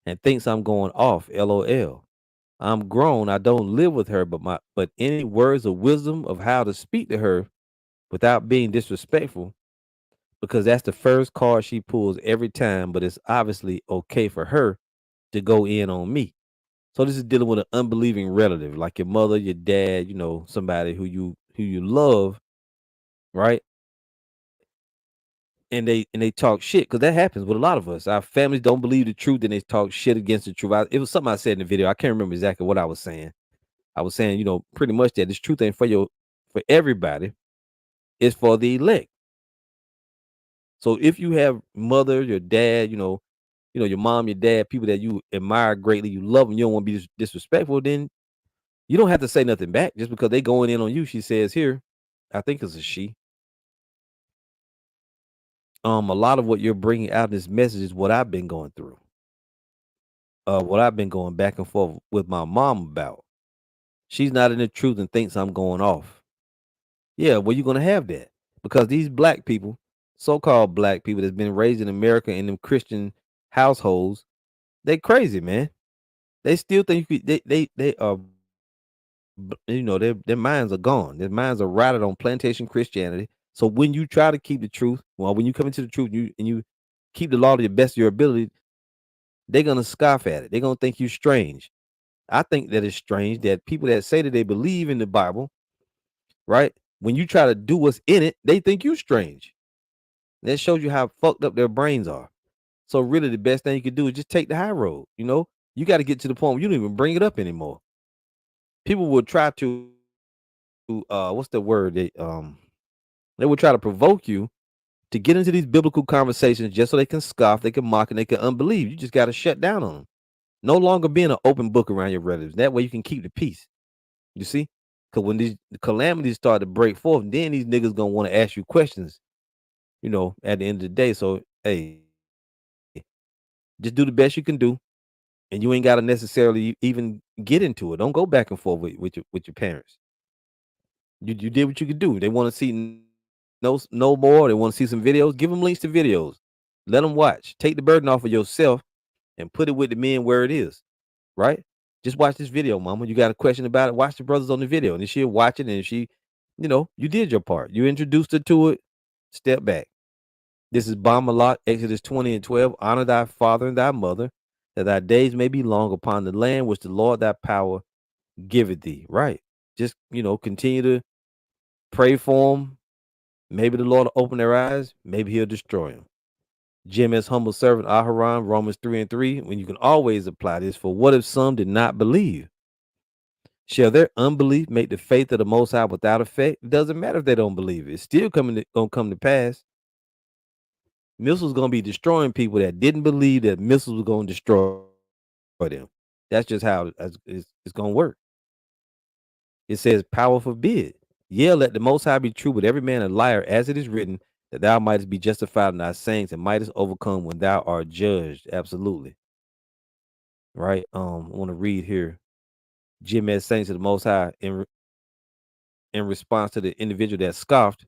Speaker 1: and thinks I'm going off. LOL. I'm grown. I don't live with her, but any words of wisdom of how to speak to her without being disrespectful, because that's the first card she pulls every time, but it's obviously okay for her to go in on me. So this is dealing with an unbelieving relative, like your mother, your dad, somebody who you love, right? And they talk shit because that happens with a lot of us. Our families don't believe the truth, and they talk shit against the truth. It was something I said in the video. I can't remember exactly what I was saying. I was saying, pretty much that this truth ain't for everybody. It's for the elect. So if you have mother, your dad, your mom, your dad, people that you admire greatly, you love them, you don't want to be disrespectful, then you don't have to say nothing back just because they going in on you. She says here, I think it's a she. A lot of what you're bringing out in this message is what I've been going through. What I've been going back and forth with my mom about. She's not in the truth and thinks I'm going off. Yeah, well, you're gonna have that because these black people, so-called black people that's been raised in America in them Christian households, they crazy, man. They still think you could, they are, their minds are gone. Their minds are rotted on plantation Christianity. So when you try to keep the truth, well, when you come into the truth, you keep the law to the best of your ability, they're gonna scoff at it. They're gonna think you strange. I think that it's strange that people that say that they believe in the Bible, right? When you try to do what's in it, they think you strange. That shows you how fucked up their brains are. So really, the best thing you can do is just take the high road. You got to get to the point where you don't even bring it up anymore. People will try to, what's the word? They will try to provoke you to get into these biblical conversations just so they can scoff, they can mock, and they can unbelieve. You just got to shut down on them. No longer being an open book around your relatives. That way you can keep the peace. You see? Because when these calamities start to break forth, then these niggas gonna want to ask you questions. At the end of the day. So hey, just do the best you can do, and you ain't gotta necessarily even get into it. Don't go back and forth with your parents. You did what you could do. They want to see no more. They want to see some videos. Give them links to videos. Let them watch. Take the burden off of yourself and put it with the men where it is. Right? Just watch this video, mama. You got a question about it? Watch the brothers on the video, and then she'll watch it. And she, you did your part. You introduced her to it. Step back. This is Bamalak, Exodus 20 and 12. Honor thy father and thy mother, that thy days may be long upon the land which the Lord thy power giveth thee. Right. Just, continue to pray for them. Maybe the Lord will open their eyes. Maybe he'll destroy them. Jim as humble servant Aharon, Romans 3 and 3. When you can always apply this, for what if some did not believe? Shall their unbelief make the faith of the Most High without effect? It doesn't matter if they don't believe it. It's still gonna come to pass. Missiles gonna be destroying people that didn't believe that missiles were gonna destroy them. That's just how it's gonna work. It says, "Power forbid. Yeah, let the Most High be true, but every man a liar, as it is written, that thou mightest be justified in thy sayings and mightest overcome when thou art judged." Absolutely, right. I want to read here. Jim as saints of the Most High in response to the individual that scoffed,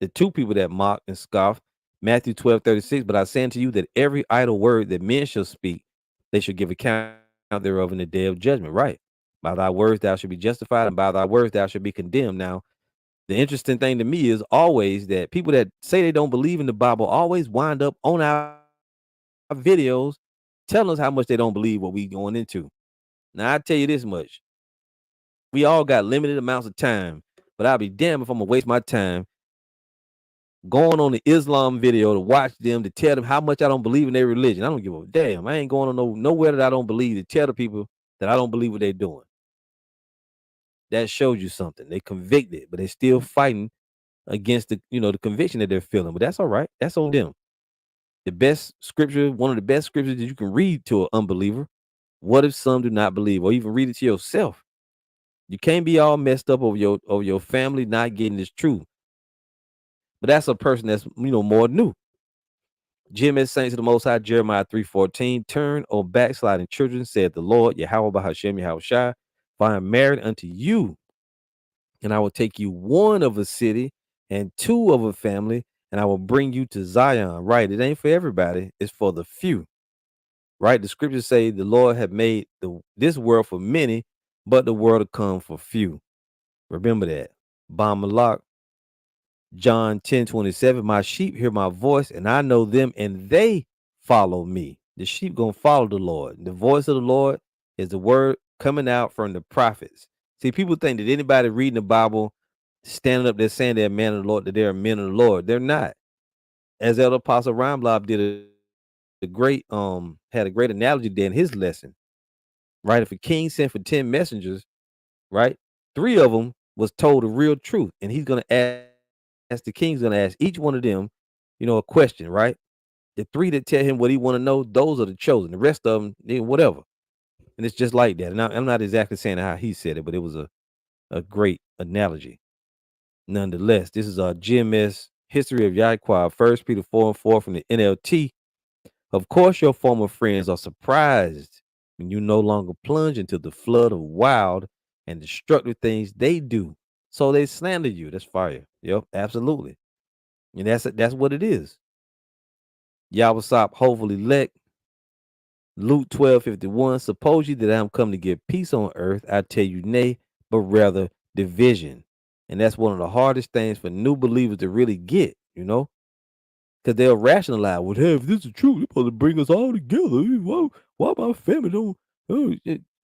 Speaker 1: the two people that mocked and scoffed. Matthew 12:36. But I say unto you that every idle word that men shall speak, they shall give account thereof in the day of judgment. Right. By thy words thou shalt be justified, and by thy words thou shalt be condemned. Now, the interesting thing to me is always that people that say they don't believe in the Bible always wind up on our videos telling us how much they don't believe what we going into. Now, I tell you this much. We all got limited amounts of time, but I'll be damned if I'm gonna waste my time going on the Islam video to watch them to tell them how much I don't believe in their religion. I don't give a damn. I ain't going on nowhere that I don't believe to tell the people that I don't believe what they're doing. That shows you something. They convicted, but they still fighting against the conviction that they're feeling. But that's all right. That's on them. The best scripture, one of the best scriptures that you can read to an unbeliever. What if some do not believe, or even read it to yourself? You can't be all messed up over your family not getting this truth. But that's a person that's more new. Jim is saints of the Most High, Jeremiah 3:14. Turn, O backsliding children, said the Lord, Yahweh Bahashem Yahweh Shai, for I am married unto you, and I will take you one of a city and two of a family, and I will bring you to Zion. Right. It ain't for everybody, it's for the few. Right. The scriptures say the Lord have made this world for many, but the world to come for few. Remember that. Bamalak, John 10:27. My sheep hear my voice, and I know them, and they follow me. The sheep gonna follow the Lord. The voice of the Lord is the word coming out from the prophets. See, people think that anybody reading the Bible, standing up there saying they're men of the Lord, that they're men of the Lord. They're not. As Elder Apostle Ramblob did a great had a great analogy there in his lesson. Right? If a king sent for 10 messengers, right? 3 of them was told the real truth, and he's gonna ask the king's gonna ask each one of them, a question, right? The 3 that tell him what he want to know, those are the chosen. The rest of them, whatever. And it's just like that. And I'm not exactly saying how he said it, but it was a great analogy. Nonetheless, this is our GMS History of Yahweh, 1 Peter 4 and 4 from the NLT. Of course, your former friends are surprised when you no longer plunge into the flood of wild and destructive things they do. So they slander you. That's fire. Yep, absolutely. And that's what it is. Yawasop, hopefully elect. Luke 12:51. Suppose you that I am come to give peace on earth, I tell you nay, but rather division. And that's one of the hardest things for new believers to really get, because they'll rationalize, well, hey, if this is true, you're supposed to bring us all together. Why my family don't?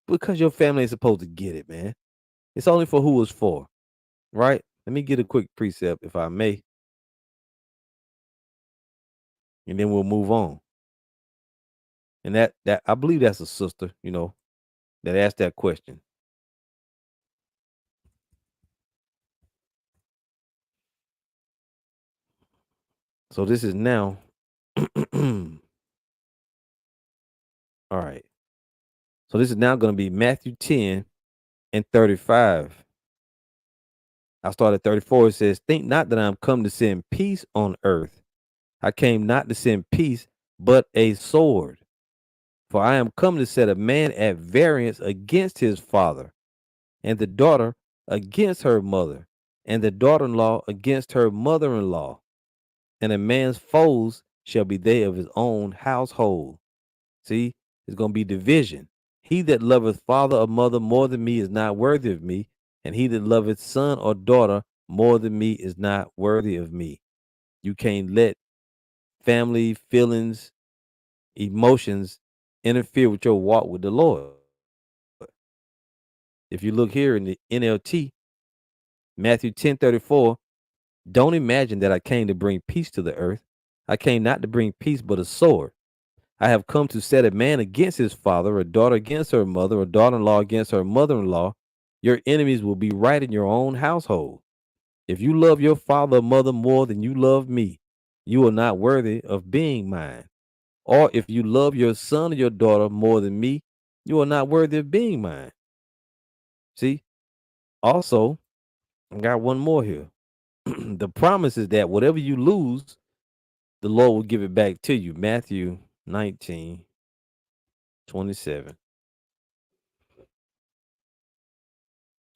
Speaker 1: Because your family ain't supposed to get it, man. It's only for who it's for, right? Let me get a quick precept, if I may, and then we'll move on. And that I believe that's a sister, that asked that question. So this is now, all right. So this is now going to be Matthew 10 and 35. I start at 34. It says, think not that I am come to send peace on earth. I came not to send peace, but a sword. For I am come to set a man at variance against his father, and the daughter against her mother, and the daughter-in-law against her mother-in-law. And a man's foes shall be they of his own household. See, it's going to be division. He that loveth father or mother more than me is not worthy of me, and he that loveth son or daughter more than me is not worthy of me. You can't let family, feelings, emotions interfere with your walk with the Lord. If you look here in the NLT, Matthew 10:34, don't imagine that I came to bring peace to the earth. I came not to bring peace, but a sword. I have come to set a man against his father, a daughter against her mother, a daughter in law against her mother in law. Your enemies will be right in your own household. If you love your father or mother more than you love me, you are not worthy of being mine. Or if you love your son or your daughter more than me, you are not worthy of being mine. See, also, I got one more here. The promise is that whatever you lose, the Lord will give it back to you. Matthew 19:27.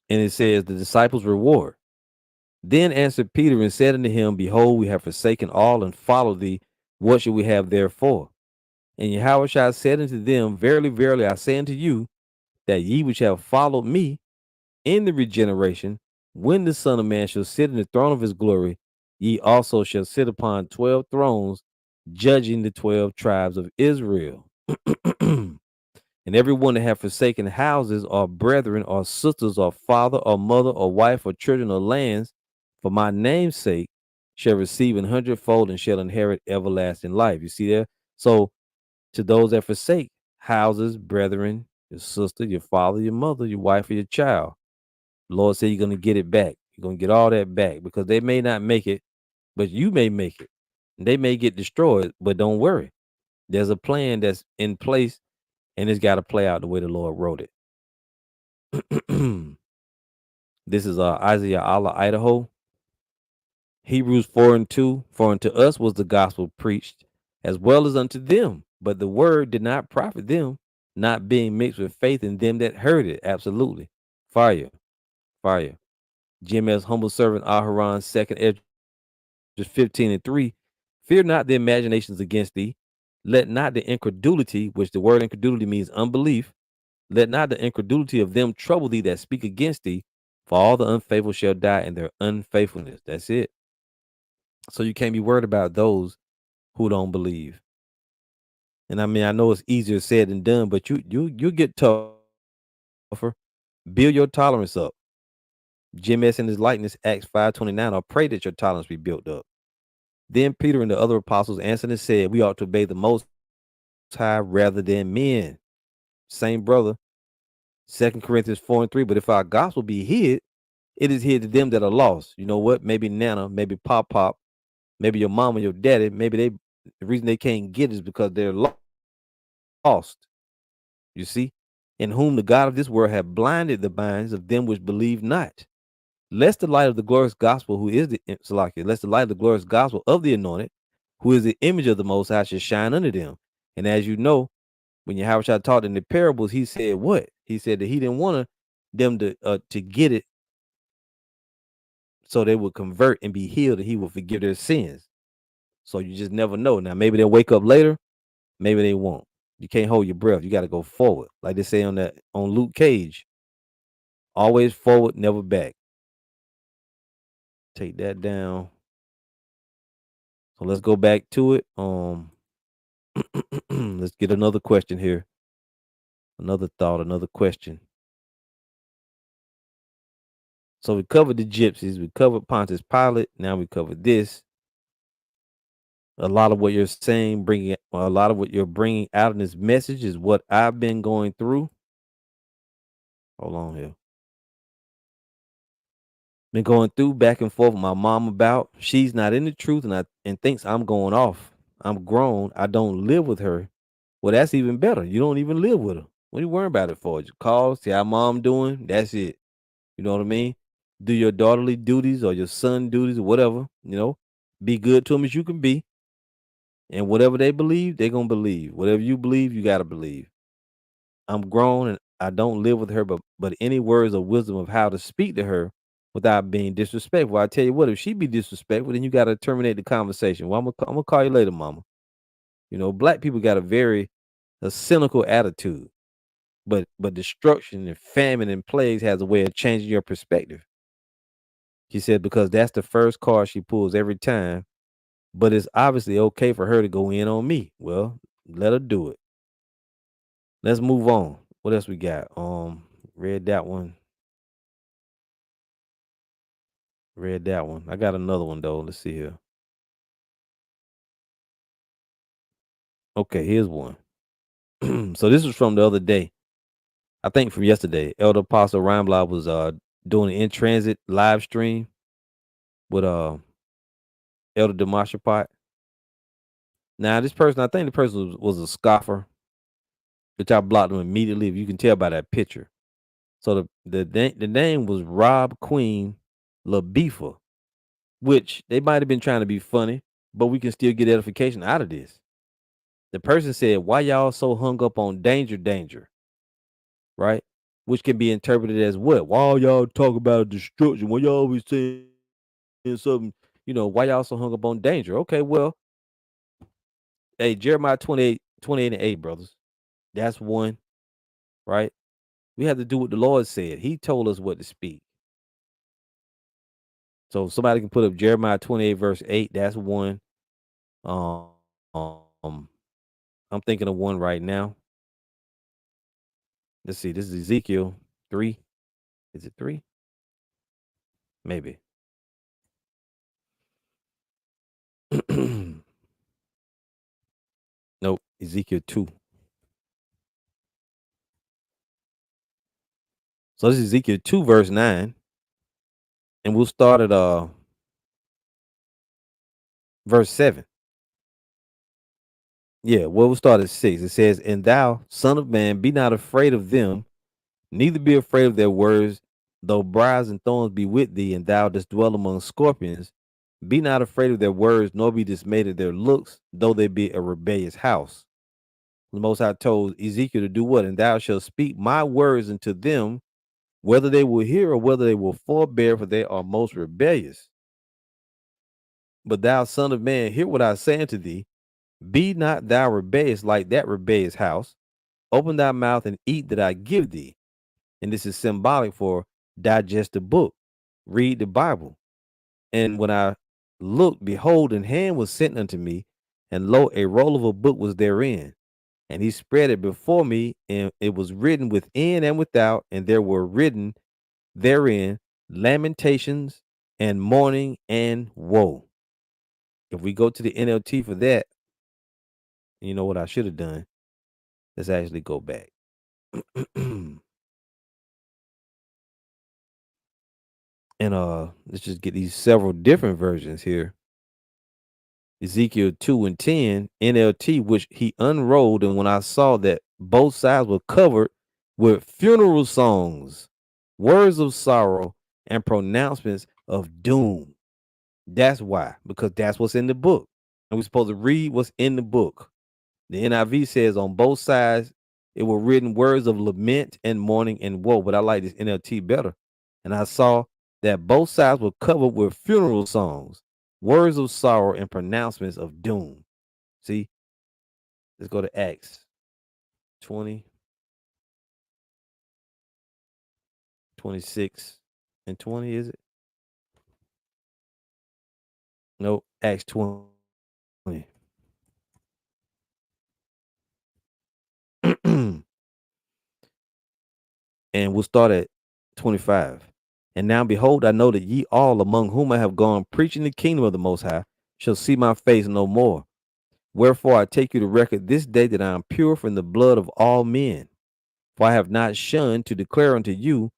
Speaker 1: And it says, the disciples' reward. Then answered Peter and said unto him, behold, we have forsaken all and followed thee. What should we have therefore? And Yahushua said unto them, verily, verily, I say unto you, that ye which have followed me in the regeneration, when the Son of Man shall sit in the throne of his glory, ye also shall sit upon 12 thrones, judging the 12 tribes of Israel. And everyone that have forsaken houses, or brethren, or sisters, or father, or mother, or wife, or children, or lands, for my name's sake, shall receive 100-fold and shall inherit everlasting life. You see there? So to those that forsake houses, brethren, your sister, your father, your mother, your wife, or your child, the Lord said you're going to get it back. You're going to get all that back, because they may not make it, but you may make it. They may get destroyed, but don't worry. There's a plan that's in place, and it's got to play out the way the Lord wrote it. This is Isaiah Allah, Idaho. Hebrews 4:2. For unto us was the gospel preached, as well as unto them. But the word did not profit them, not being mixed with faith in them that heard it. Absolutely. Fire. Fire. GMS humble servant Aharon, second Edges 15:3. Fear not the imaginations against thee. Let not the incredulity, which the word incredulity means unbelief, let not the incredulity of them trouble thee that speak against thee, for all the unfaithful shall die in their unfaithfulness. That's it. So you can't be worried about those who don't believe. And I mean, I know it's easier said than done, but you get tougher. Build your tolerance up. Jim S. in his likeness, Acts 5:29. I pray that your tolerance be built up. Then Peter and the other apostles answered and said, we ought to obey the Most High rather than men. Same brother. 2 Corinthians 4:3. But if our gospel be hid, it is hid to them that are lost. You know what? Maybe Nana, maybe Pop, maybe your mama, your daddy, maybe the reason they can't get it is because they're lost. You see? In whom the God of this world have blinded the minds of them which believe not. Lest the light of the glorious gospel, who is the Salakia, lest the light of the glorious gospel of the anointed, who is the image of the Most High, should shine unto them. And as you know, when Yahushua taught in the parables, he said what? He said that he didn't want them to get it so they would convert and be healed, and he will forgive their sins. So you just never know. Now maybe they'll wake up later, maybe they won't. You can't hold your breath. You got to go forward, like they say on Luke Cage. Always forward, never back. Take that down. So let's go back to it. Let's get another question here. Another thought, another question. So we covered the gypsies, we covered Pontius Pilate. Now we covered this. A lot of what you're saying, a lot of what you're bringing out in this message is what I've been going through. Hold on here. Been going through back and forth with my mom about. She's not in the truth, and thinks I'm going off. I'm grown. I don't live with her. Well, that's even better. You don't even live with her. What are you worrying about it for? Just call, see how mom doing. That's it. You know what I mean? Do your daughterly duties or your son duties or whatever. Be good to them as you can be. And whatever they believe, they're gonna believe. Whatever you believe, you gotta believe. I'm grown and I don't live with her, but any words of wisdom of how to speak to her without being disrespectful. I tell you what, if she be disrespectful, then you gotta terminate the conversation. Well, I'm gonna call you later, mama. Black people got a cynical attitude, but destruction and famine and plagues has a way of changing your perspective. She said because that's the first card she pulls every time, but it's obviously okay for her to go in on me. Well, let her do it. Let's move on. What else we got? Read that one. Read that one. I got another one though. Let's see here. Okay, here's one. So this was from the other day. I think from yesterday. Elder Apostle Rambla was doing an in transit live stream with Elder Demashapot. Now this person, I think the person was a scoffer, which I blocked him immediately. If you can tell by that picture. So the name was Rob Queen LaBeefa, which they might have been trying to be funny, but we can still get edification out of this. The person said, "Why y'all so hung up on danger, danger?" Right? Which can be interpreted as what? Why y'all talk about destruction? Why y'all always saying something? Why y'all so hung up on danger? Okay, well, hey, Jeremiah 28 and 8, brothers. That's one, right? We have to do what the Lord said. He told us what to speak. So somebody can put up Jeremiah 28, verse 8. That's one. Um, um, I'm thinking of one right now. Let's see. This is Ezekiel 3. Is it 3? Maybe. Nope. Ezekiel 2. So this is Ezekiel 2, verse 9. And we'll start at verse 7. Yeah, well, we'll start at 6. It says, "And thou, son of man, be not afraid of them, neither be afraid of their words, though briars and thorns be with thee, and thou dost dwell among scorpions. Be not afraid of their words, nor be dismayed at their looks, though they be a rebellious house." The Most High told Ezekiel to do what? "And thou shalt speak my words unto them, whether they will hear or whether they will forbear, for they are most rebellious. But thou, son of man, hear what I say unto thee. Be not thou rebellious like that rebellious house. Open thy mouth and eat that I give thee." And this is symbolic for digest the book, read the Bible. "And when I looked, behold, an hand was sent unto me, and lo, a roll of a book was therein. And he spread it before me, and it was written within and without, and there were written therein lamentations and mourning and woe." If we go to the NLT for that, you know what I should have done? Let's actually go back. And let's just get these several different versions here. Ezekiel 2 and 10, NLT, which he unrolled, and when I saw that both sides were covered with funeral songs, words of sorrow, and pronouncements of doom. That's why, because that's what's in the book. And we're supposed to read what's in the book. The NIV says on both sides, it were written words of lament and mourning and woe. But I like this NLT better. "And I saw that both sides were covered with funeral songs, words of sorrow, and pronouncements of doom." See, let's go to Acts 20, 26, and 20, is it? No, Acts 20. And we'll start at 25. "And now behold, I know that ye all among whom I have gone preaching the kingdom of the Most High shall see my face no more. Wherefore I take you to record this day that I am pure from the blood of all men. For I have not shunned to declare unto you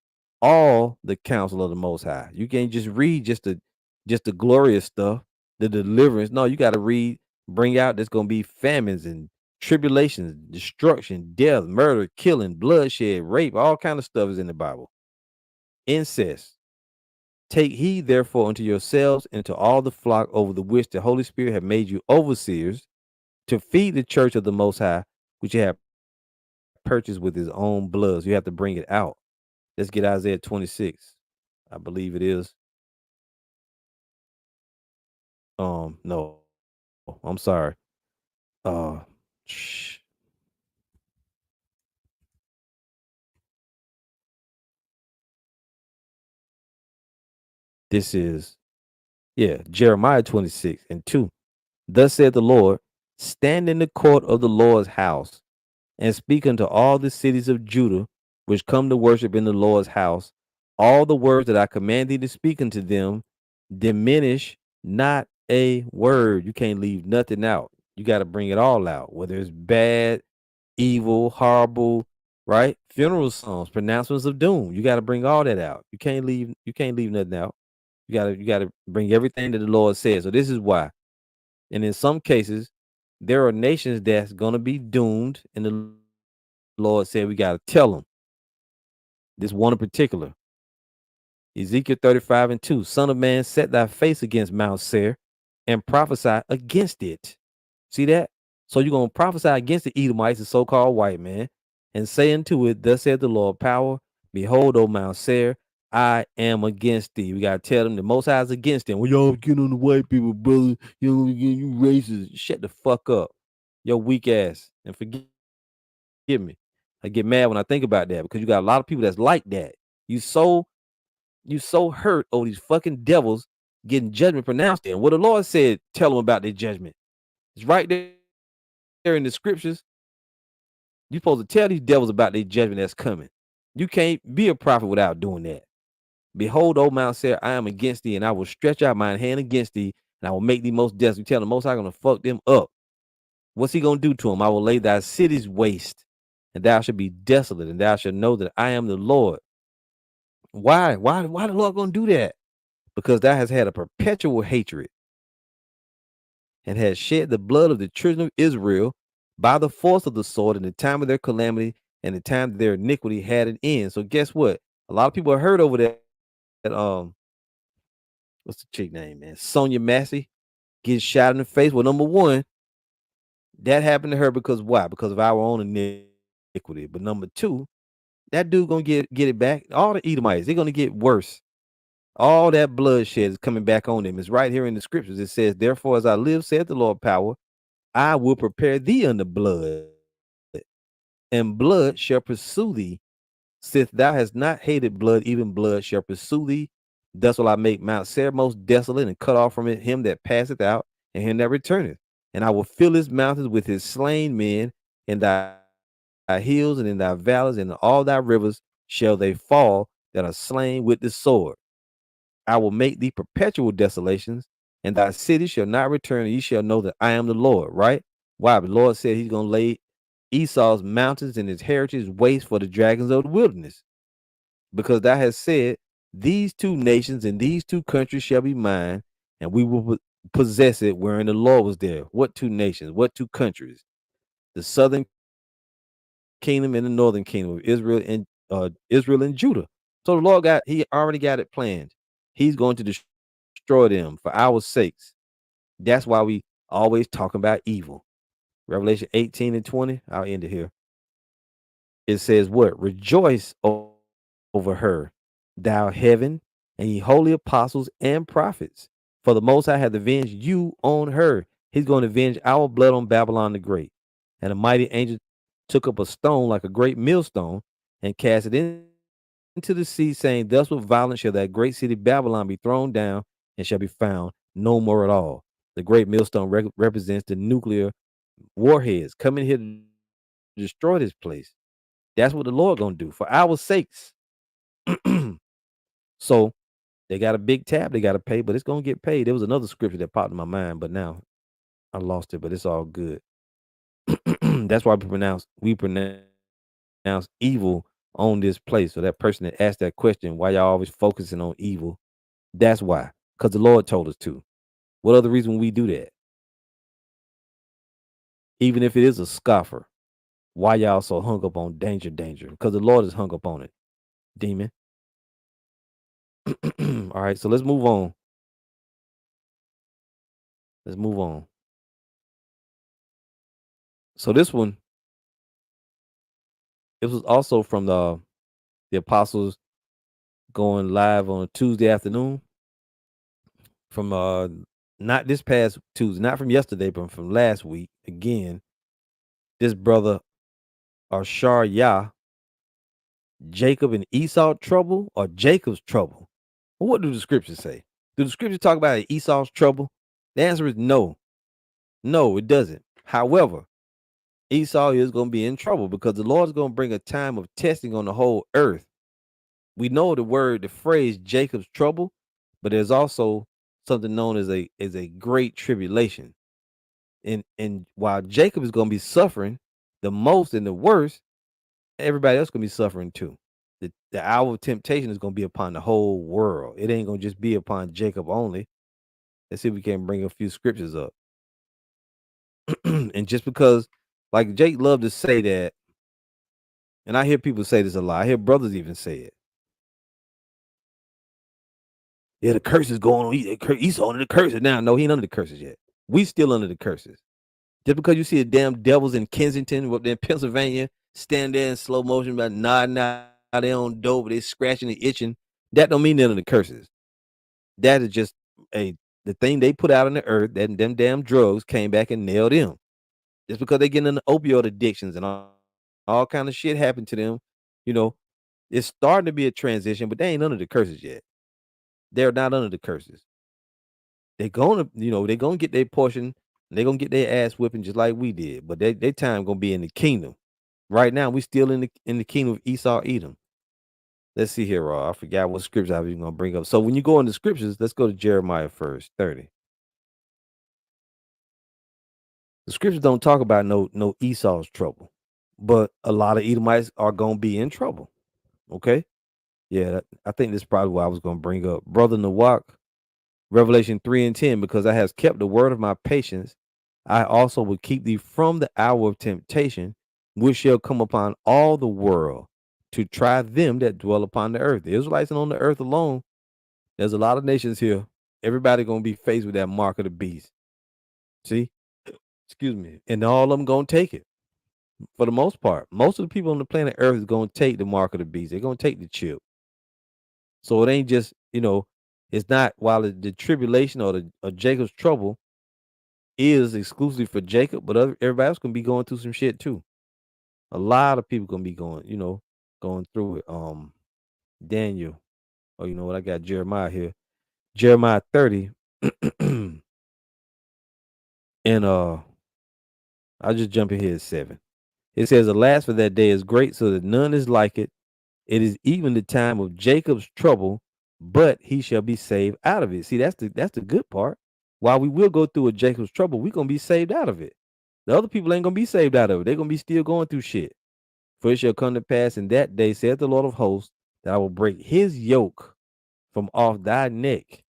Speaker 1: all the counsel of the Most High." You can't just read just the glorious stuff, the deliverance. No, you got to read, bring out there's going to be famines and tribulations, destruction, death, murder, killing, bloodshed, rape, all kind of stuff is in the Bible. Incest. "Take heed therefore unto yourselves and to all the flock over the which the Holy Spirit have made you overseers, to feed the church of the Most High, which you have purchased with his own blood." So you have to bring it out. Let's get Isaiah 26. I believe it is. No, I'm sorry. Uh, sh- this is, yeah, Jeremiah 26 and 2. Thus said the Lord, stand in the court of the Lord's house, and speak unto all the cities of Judah, which come to worship in the Lord's house, all the words that I command thee to speak unto them, diminish not a word. You can't leave nothing out. You got to bring it all out, whether it's bad, evil, horrible, right? Funeral songs, pronouncements of doom. You got to bring all that out. You can't leave nothing out. You gotta bring everything that the Lord says. So this is why. And in some cases, there are nations that's gonna be doomed, and the Lord said we gotta tell them. This one in particular, Ezekiel 35:2. Son of man, set thy face against Mount Seir and prophesy against it. See that? So you're gonna prophesy against the Edomites, the so-called white man, and say unto it, thus said the Lord power, behold, O Mount Seir, I am against thee. We gotta tell them the most high is against them. Well, y'all get on the white people, brother. You racist. Shut the fuck up. Your weak ass. And forgive me. I get mad when I think about that because you got a lot of people that's like that. You so you so hurt over these fucking devils getting judgment pronounced in. What the Lord said, tell them about their judgment. It's right there in the scriptures. You're supposed to tell these devils about their judgment that's coming. You can't be a prophet without doing that. Behold, O Mount Seir, I am against thee, and I will stretch out my hand against thee, and I will make thee most desolate. You tell the most I'm gonna fuck them up. What's he gonna do to them? I will lay thy cities waste, and thou shalt be desolate, and thou shalt know that I am the Lord. Why? Why the Lord gonna do that? Because thou hast had a perpetual hatred and has shed the blood of the children of Israel by the force of the sword in the time of their calamity and the time that their iniquity had an end. So guess what? A lot of people are hurt over that. What's the chick name, man? Sonia Massey getting shot in the face. Well, number one, that happened to her because why? Because of our own iniquity. But number two, that dude gonna get it back. All the Edomites, they're gonna get worse. All that bloodshed is coming back on them. It's right here in the scriptures. It says, therefore, as I live, saith the Lord power, I will prepare thee unto blood, and blood shall pursue thee. Since thou hast not hated blood, even blood shall pursue thee. Thus will I make Mount Seir most desolate, and cut off from it him that passeth out, and him that returneth. And I will fill his mountains with his slain men, and thy hills, and in thy valleys, and in all thy rivers shall they fall that are slain with the sword. I will make thee perpetual desolations, and thy city shall not return, and ye shall know that I am the Lord, right? Why? The Lord said he's going to lay Esau's mountains and his heritage waste for the dragons of the wilderness. Because thou hast said, these two nations and these two countries shall be mine, and we will possess it wherein the Lord was there. What two nations? What two countries? The southern kingdom and the northern kingdom of Israel and Judah. So the Lord he already got it planned. He's going to destroy them for our sakes. That's why we always talking about evil. Revelation 18:20. I'll end it here. It says, what? Rejoice over her, thou heaven, and ye holy apostles and prophets. For the Most High hath avenged you on her. He's going to avenge our blood on Babylon the Great. And a mighty angel took up a stone like a great millstone and cast it into the sea, saying, thus with violence shall that great city Babylon be thrown down and shall be found no more at all. The great millstone represents the nuclear warheads coming here to destroy this place. That's what the Lord gonna do for our sakes. So they got a big tab they got to pay, but it's gonna get paid. There was another scripture that popped in my mind, but now I lost it. But it's all good. That's why we pronounce evil on this place. So that person that asked that question, why y'all always focusing on evil? That's why, because the Lord told us to. What other reason we do that? Even if it is a scoffer, why y'all so hung up on danger? Because the Lord is hung up on it. Demon. All right, so let's move on. Let's move on. So this one, it was also from the apostles going live on a Tuesday afternoon from not this past Tuesday, not from yesterday, but from last week. Again, this brother Ashar Yah, Jacob and Esau trouble or Jacob's trouble? Well, what do the scriptures say? Do the scriptures talk about Esau's trouble? The answer is no. No, it doesn't. However, Esau is going to be in trouble because the Lord is going to bring a time of testing on the whole earth. We know the phrase Jacob's trouble, but there's also something known as a great tribulation. And while Jacob is going to be suffering the most and the worst, everybody else going to be suffering too. The hour of temptation is going to be upon the whole world. It ain't going to just be upon Jacob only. Let's see if we can bring a few scriptures up. And just because, like Jake loved to say that, and I hear people say this a lot. I hear brothers even say it. Yeah, the curse is going on. He's under the curses now. No, he ain't under the curses yet. We still under the curses. Just because you see the damn devils in Kensington, up there in Pennsylvania, stand there in slow motion, about nodding out they on dope, they scratching and itching. That don't mean they're under the curses. That is just a the thing they put out on the earth. That them damn drugs came back and nailed them. Just because they get into opioid addictions and all kind of shit happened to them, you know, it's starting to be a transition, but they ain't under the curses yet. They're not under the curses. They're gonna, they're gonna get their portion. They're gonna get their ass whipping just like we did. But their time gonna be in the kingdom. Right now, we still in the kingdom of Esau Edom. Let's see here, Raw. I forgot what scripture I was gonna bring up. So when you go in the scriptures, let's go to Jeremiah first, 30. The scriptures don't talk about no Esau's trouble, but a lot of Edomites are gonna be in trouble. Okay, yeah, I think this is probably what I was gonna bring up, brother Nawak. Revelation 3 and 10, because I have kept the word of my patience, I also will keep thee from the hour of temptation, which shall come upon all the world to try them that dwell upon the earth. The Israelites and on the earth alone, there's a lot of nations here. Everybody gonna be faced with that mark of the beast. See? Excuse me. And all of them gonna take it for the most part. Most of the people on the planet Earth is gonna take the mark of the beast. They're gonna take the chip. So it ain't just, it's not while the tribulation or the or Jacob's trouble is exclusively for Jacob, but everybody else gonna be going through some shit too. A lot of people gonna be going through it. Daniel. Oh, you know what? I got Jeremiah here. Jeremiah 30. And I'll just jump in here at 7. It says, alas, for that day is great, so that none is like it. It is even the time of Jacob's trouble, but he shall be saved out of it. See, that's the good part. While we will go through a Jacob's trouble, we're gonna be saved out of it. The other people ain't gonna be saved out of it. They're gonna be still going through shit. For it shall come to pass in that day, saith the Lord of hosts, that I will break his yoke from off thy neck.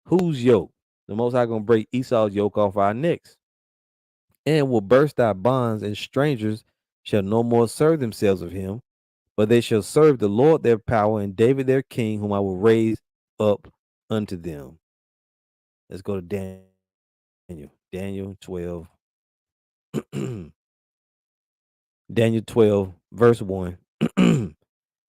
Speaker 1: Whose yoke? The Most High gonna break Esau's yoke off our necks, and will burst our bonds, and strangers shall no more serve themselves of him, but they shall serve the Lord their power, and David their king, whom I will raise up unto them. Let's go to Daniel. Daniel 12. Daniel 12, verse 1. And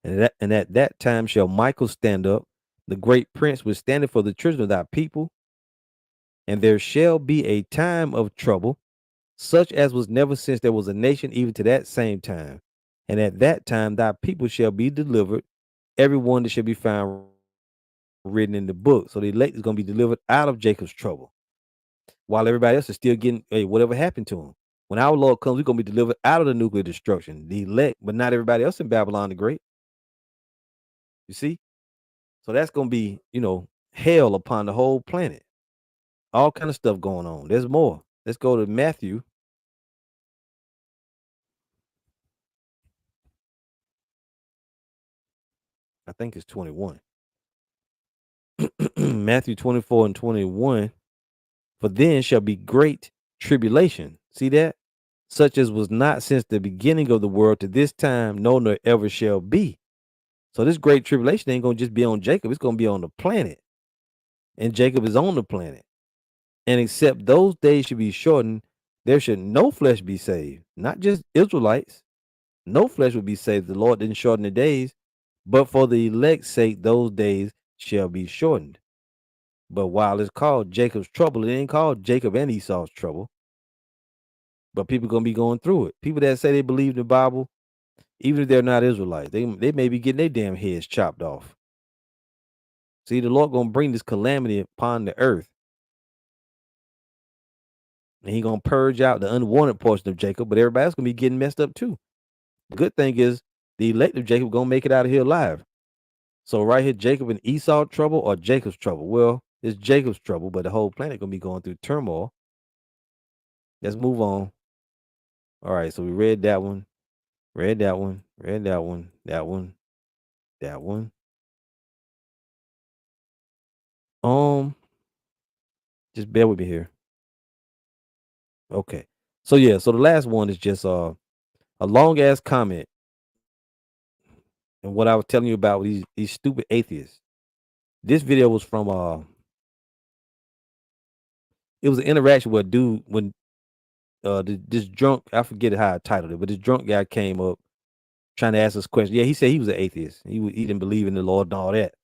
Speaker 1: at that time shall Michael stand up, the great prince which standeth for the children of thy people, and there shall be a time of trouble, such as was never since there was a nation, even to that same time. And at that time thy people shall be delivered, every one that shall be found written in the book. So the elect is going to be delivered out of Jacob's trouble, while everybody else is still getting, hey, whatever happened to them. When our Lord comes, we're going to be delivered out of the nuclear destruction, the elect, but not everybody else in Babylon the Great. You see? So that's going to be, hell upon the whole planet. All kind of stuff going on. There's more. Let's go to Matthew. I think it's 21. Matthew 24 and 21. For then shall be great tribulation. See that? Such as was not since the beginning of the world to this time, no, nor ever shall be. So this great tribulation ain't going to just be on Jacob. It's going to be on the planet. And Jacob is on the planet. And except those days should be shortened, there should no flesh be saved. Not just Israelites. No flesh would be saved. The Lord didn't shorten the days, but for the elect's sake, those days shall be shortened. But while it's called Jacob's trouble, it ain't called Jacob and Esau's trouble. But people gonna be going through it. People that say they believe in the Bible, even if they're not Israelites, they may be getting their damn heads chopped off. See, the Lord gonna bring this calamity upon the earth. and he gonna purge out the unwanted portion of Jacob, but everybody else gonna be getting messed up too. The good thing is the elect of Jacob gonna make it out of here alive. So right here, Jacob and Esau trouble or Jacob's trouble? Well, it's Jacob's trouble, but the whole planet gonna be going through turmoil. Let's move on. All right, so we read that one, read that one, read that one, that one, that one. Um, just bear with me here. Okay. So yeah, so the last one is just a long ass comment and what I was telling you about with these stupid atheists. This video was from it was an interaction with a dude when this drunk, I forget how I titled it, but this drunk guy came up trying to ask us questions. Yeah, he said he was an atheist. He didn't believe in the Lord and all that,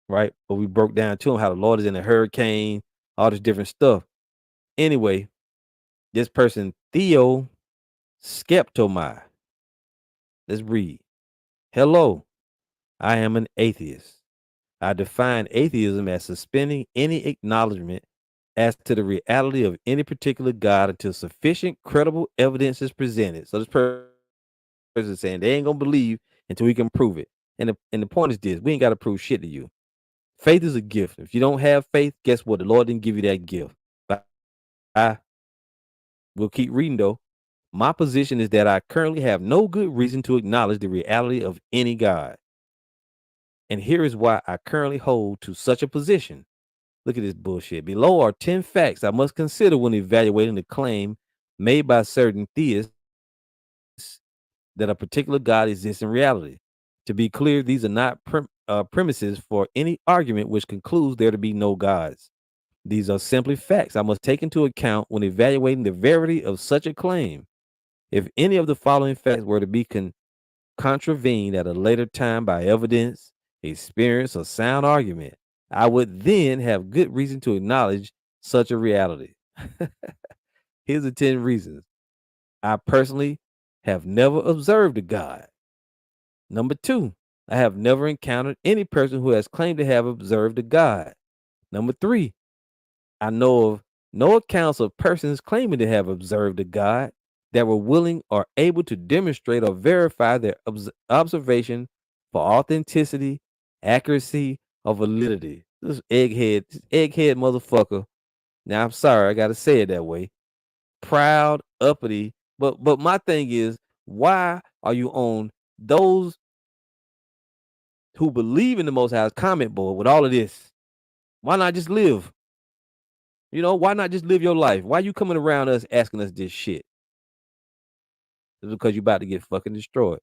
Speaker 1: right? But we broke down to him how the Lord is in a hurricane, all this different stuff. Anyway, this person, Theo Skeptomai. Let's read. Hello, I am an atheist. I define atheism as suspending any acknowledgement as to the reality of any particular God until sufficient credible evidence is presented. So this person is saying they ain't gonna believe until we can prove it. And the point is this: we ain't got to prove shit to you. Faith is a gift. If you don't have faith, guess what? The Lord didn't give you that gift. But I will keep reading though. My position is that I currently have no good reason to acknowledge the reality of any God. And here is why I currently hold to such a position. Look at this bullshit. Below are 10 facts I must consider when evaluating the claim made by certain theists that a particular God exists in reality. To be clear, these are not premises for any argument which concludes there to be no gods. These are simply facts I must take into account when evaluating the verity of such a claim. If any of the following facts were to be contravened at a later time by evidence, experience, or sound argument, I would then have good reason to acknowledge such a reality. Here's the 10 reasons. I personally have never observed a God. Number 2, I have never encountered any person who has claimed to have observed a God. Number 3, I know of no accounts of persons claiming to have observed a God that were willing or able to demonstrate or verify their observation for authenticity, accuracy, or validity. This egghead motherfucker. Now I'm sorry, I gotta say it that way. Proud, uppity. But my thing is, why are you on those who believe in the Most High's comment board with all of this? Why not just live? Why not just live your life? Why you coming around us asking us this shit? It's because you about to get fucking destroyed.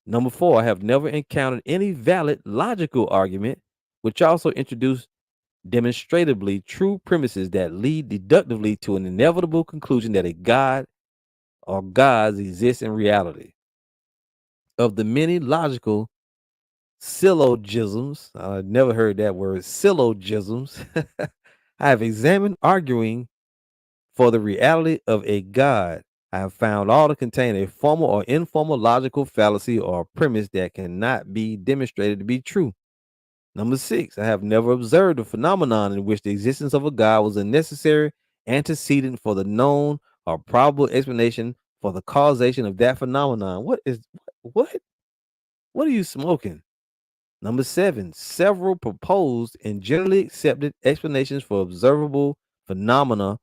Speaker 1: Number 4, I have never encountered any valid logical argument which also introduce demonstratively true premises that lead deductively to an inevitable conclusion that a God or gods exist in reality. Of the many logical syllogisms, I never heard that word, syllogisms, I have examined arguing for the reality of a God. I have found all to contain a formal or informal logical fallacy or premise that cannot be demonstrated to be true. Number 6, I have never observed a phenomenon in which the existence of a God was a necessary antecedent for the known or probable explanation for the causation of that phenomenon. What? What are you smoking? Number 7, several proposed and generally accepted explanations for observable phenomena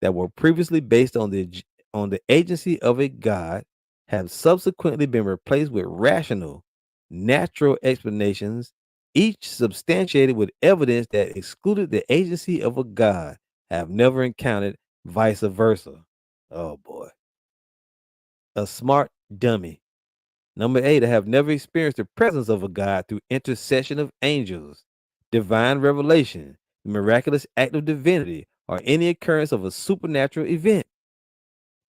Speaker 1: that were previously based on the agency of a God have subsequently been replaced with rational, natural explanations, each substantiated with evidence that excluded the agency of a God. Have never encountered vice versa. Oh boy. A smart dummy. Number 8, I have never experienced the presence of a God through intercession of angels, divine revelation, the miraculous act of divinity, or any occurrence of a supernatural event.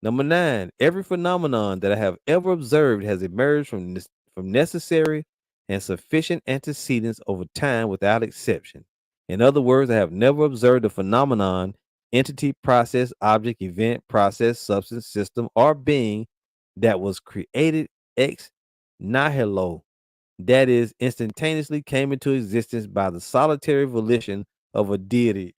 Speaker 1: Number 9, every phenomenon that I have ever observed has emerged from necessary and sufficient antecedents over time without exception. In other words, I have never observed a phenomenon, entity, process, object, event, process, substance, system, or being that was created ex nihilo, that is, instantaneously came into existence by the solitary volition of a deity.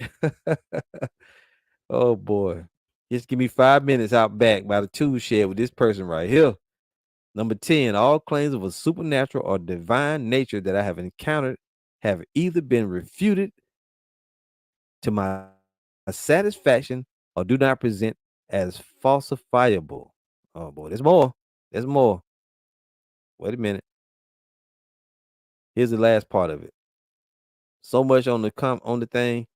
Speaker 1: Oh boy. Just give me 5 minutes out back by the tool shed with this person right here. Number 10, all claims of a supernatural or divine nature that I have encountered have either been refuted to my satisfaction or do not present as falsifiable. Oh boy, there's more. There's more. Wait a minute. Here's the last part of it. So much on the thing.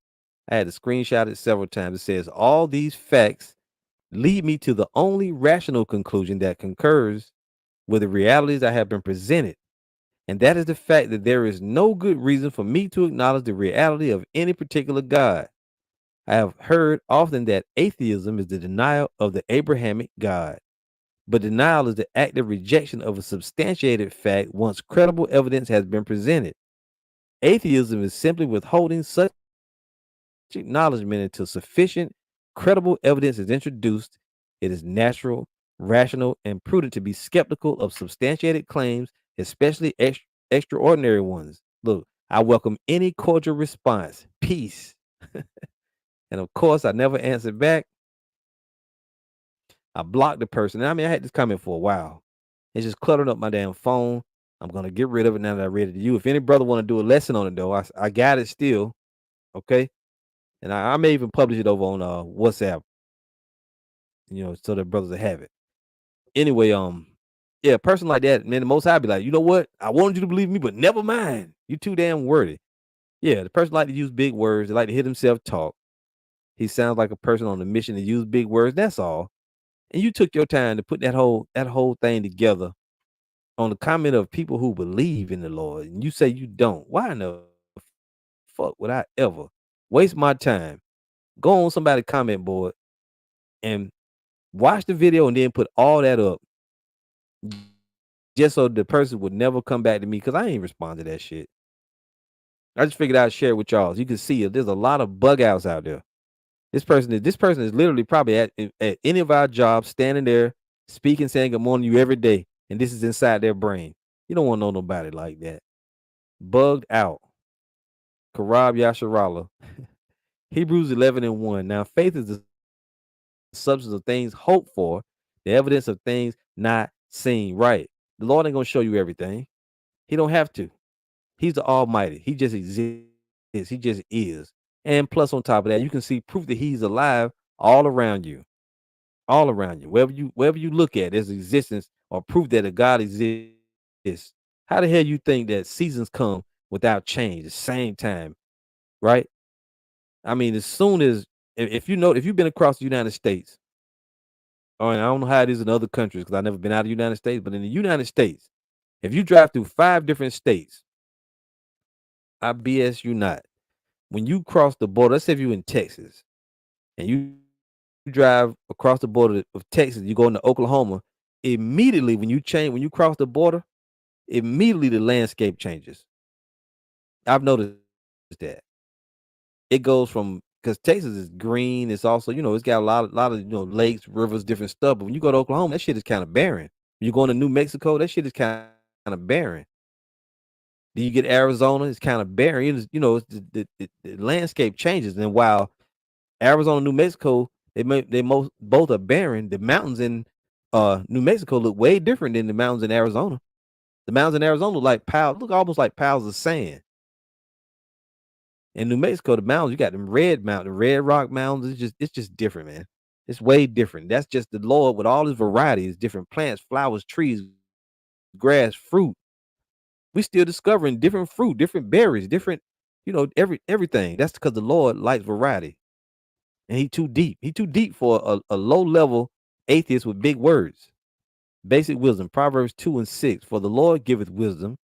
Speaker 1: I had to screenshot it several times. It says all these facts lead me to the only rational conclusion that concurs with the realities I have been presented. And that is the fact that there is no good reason for me to acknowledge the reality of any particular God. I have heard often that atheism is the denial of the Abrahamic God, but denial is the active rejection of a substantiated fact once credible evidence has been presented. Atheism is simply withholding such acknowledgement until sufficient credible evidence is introduced. It is natural, rational, and prudent to be skeptical of substantiated claims, especially extraordinary ones. Look, I welcome any cordial response. Peace. And of course, I never answered back. I blocked the person. I mean, I had this comment for a while. It's just cluttering up my damn phone. I'm gonna get rid of it now that I read it to you. If any brother want to do a lesson on it though, I got it still. Okay. And I may even publish it over on WhatsApp, so that brothers will have it. Anyway, yeah, a person like that, man, the most high be like, you know what? I wanted you to believe me, but never mind. You too damn wordy. Yeah, the person like to use big words, they like to hear himself talk. He sounds like a person on a mission to use big words. That's all. And you took your time to put that whole thing together on the comment of people who believe in the Lord, and you say you don't. Why in the fuck would I ever waste my time? Go on somebody's comment board and watch the video and then put all that up just so the person would never come back to me because I ain't respond to that shit. I just figured I'd share it with y'all. So you can see it. There's a lot of bug outs out there. This person is literally probably at any of our jobs, standing there, speaking, saying good morning to you every day, and this is inside their brain. You don't want to know nobody like that. Bugged out. Karab Yasharala. Hebrews 11:1. Now faith is the substance of things hoped for, the evidence of things not seen. Right. The Lord ain't gonna show you everything. He don't have to. He's the Almighty. He just exists. He just is. And plus, on top of that, you can see proof that He's alive all around you. All around you. Wherever you look at, there's existence or proof that a God exists. How the hell you think that seasons come without change at the same time, right? I mean, as soon as if you've been across the United States, or I don't know how it is in other countries because I've never been out of the United States, but in the United States, if you drive through 5 different states, I BS you not. When you cross the border, let's say if you're in Texas and you drive across the border of Texas, you go into Oklahoma, immediately when you cross the border, immediately the landscape changes. I've noticed that. It goes from because Texas is green, it's also, it's got a lot of lakes, rivers, different stuff. But when you go to Oklahoma, that shit is kind of barren. When you go into New Mexico, that shit is kind of barren. Then you get Arizona, it's kind of barren. The landscape changes. And while Arizona, New Mexico, they both are barren. The mountains in New Mexico look way different than the mountains in Arizona. The mountains in Arizona look almost like piles of sand. In New Mexico, the mountains, you got them red rock mountains. It's just different, man. It's way different. That's just the Lord with all his varieties, different plants, flowers, trees, grass, fruit. We still discovering different fruit, different berries, different, everything. That's because the Lord likes variety. And he too deep. He too deep for a low level atheist with big words. Basic wisdom, Proverbs 2:6. For the Lord giveth wisdom,